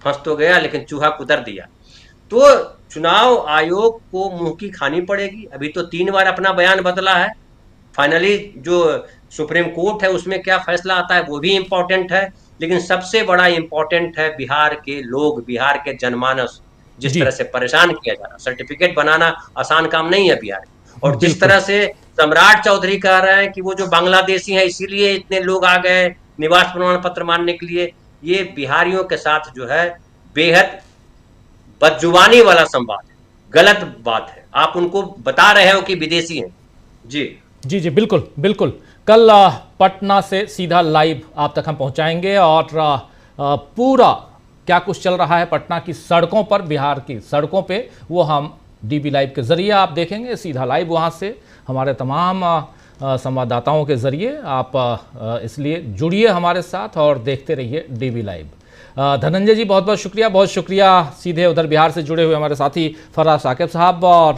फंस तो गया लेकिन चूहा कुतर दिया। तो चुनाव आयोग को मुंह की खानी पड़ेगी। अभी तो 3 बार अपना बयान बदला है, फाइनली जो सुप्रीम कोर्ट है उसमें क्या फैसला आता है वो भी इम्पोर्टेंट है, लेकिन सबसे बड़ा इम्पोर्टेंट है बिहार के लोग, बिहार के जनमानस, जिस तरह से परेशान किया जा रहा। सर्टिफिकेट बनाना आसान काम नहीं है बिहार, और जिस तरह से सम्राट चौधरी कह रहे हैं कि वो जो बांग्लादेशी है इसीलिए इतने लोग आ गए निवास प्रमाण पत्र मानने के लिए, ये बिहारियों के साथ जो है बेहद बदजुबानी वाला संवाद है, गलत बात है। आप उनको बता रहे हो कि विदेशी हैं। जी जी जी बिल्कुल बिल्कुल। कल पटना से सीधा लाइव आप तक हम पहुंचाएंगे और पूरा क्या कुछ चल रहा है पटना की सड़कों पर, बिहार की सड़कों पे, वो हम डीबी लाइव के जरिए आप देखेंगे सीधा लाइव वहां से हमारे तमाम संवाददाताओं के जरिए। आप इसलिए जुड़िए हमारे साथ और देखते रहिए डीबी लाइव। धनंजय जी बहुत बहुत शुक्रिया सीधे उधर बिहार से जुड़े हुए हमारे साथी फराज साकिब साहब। और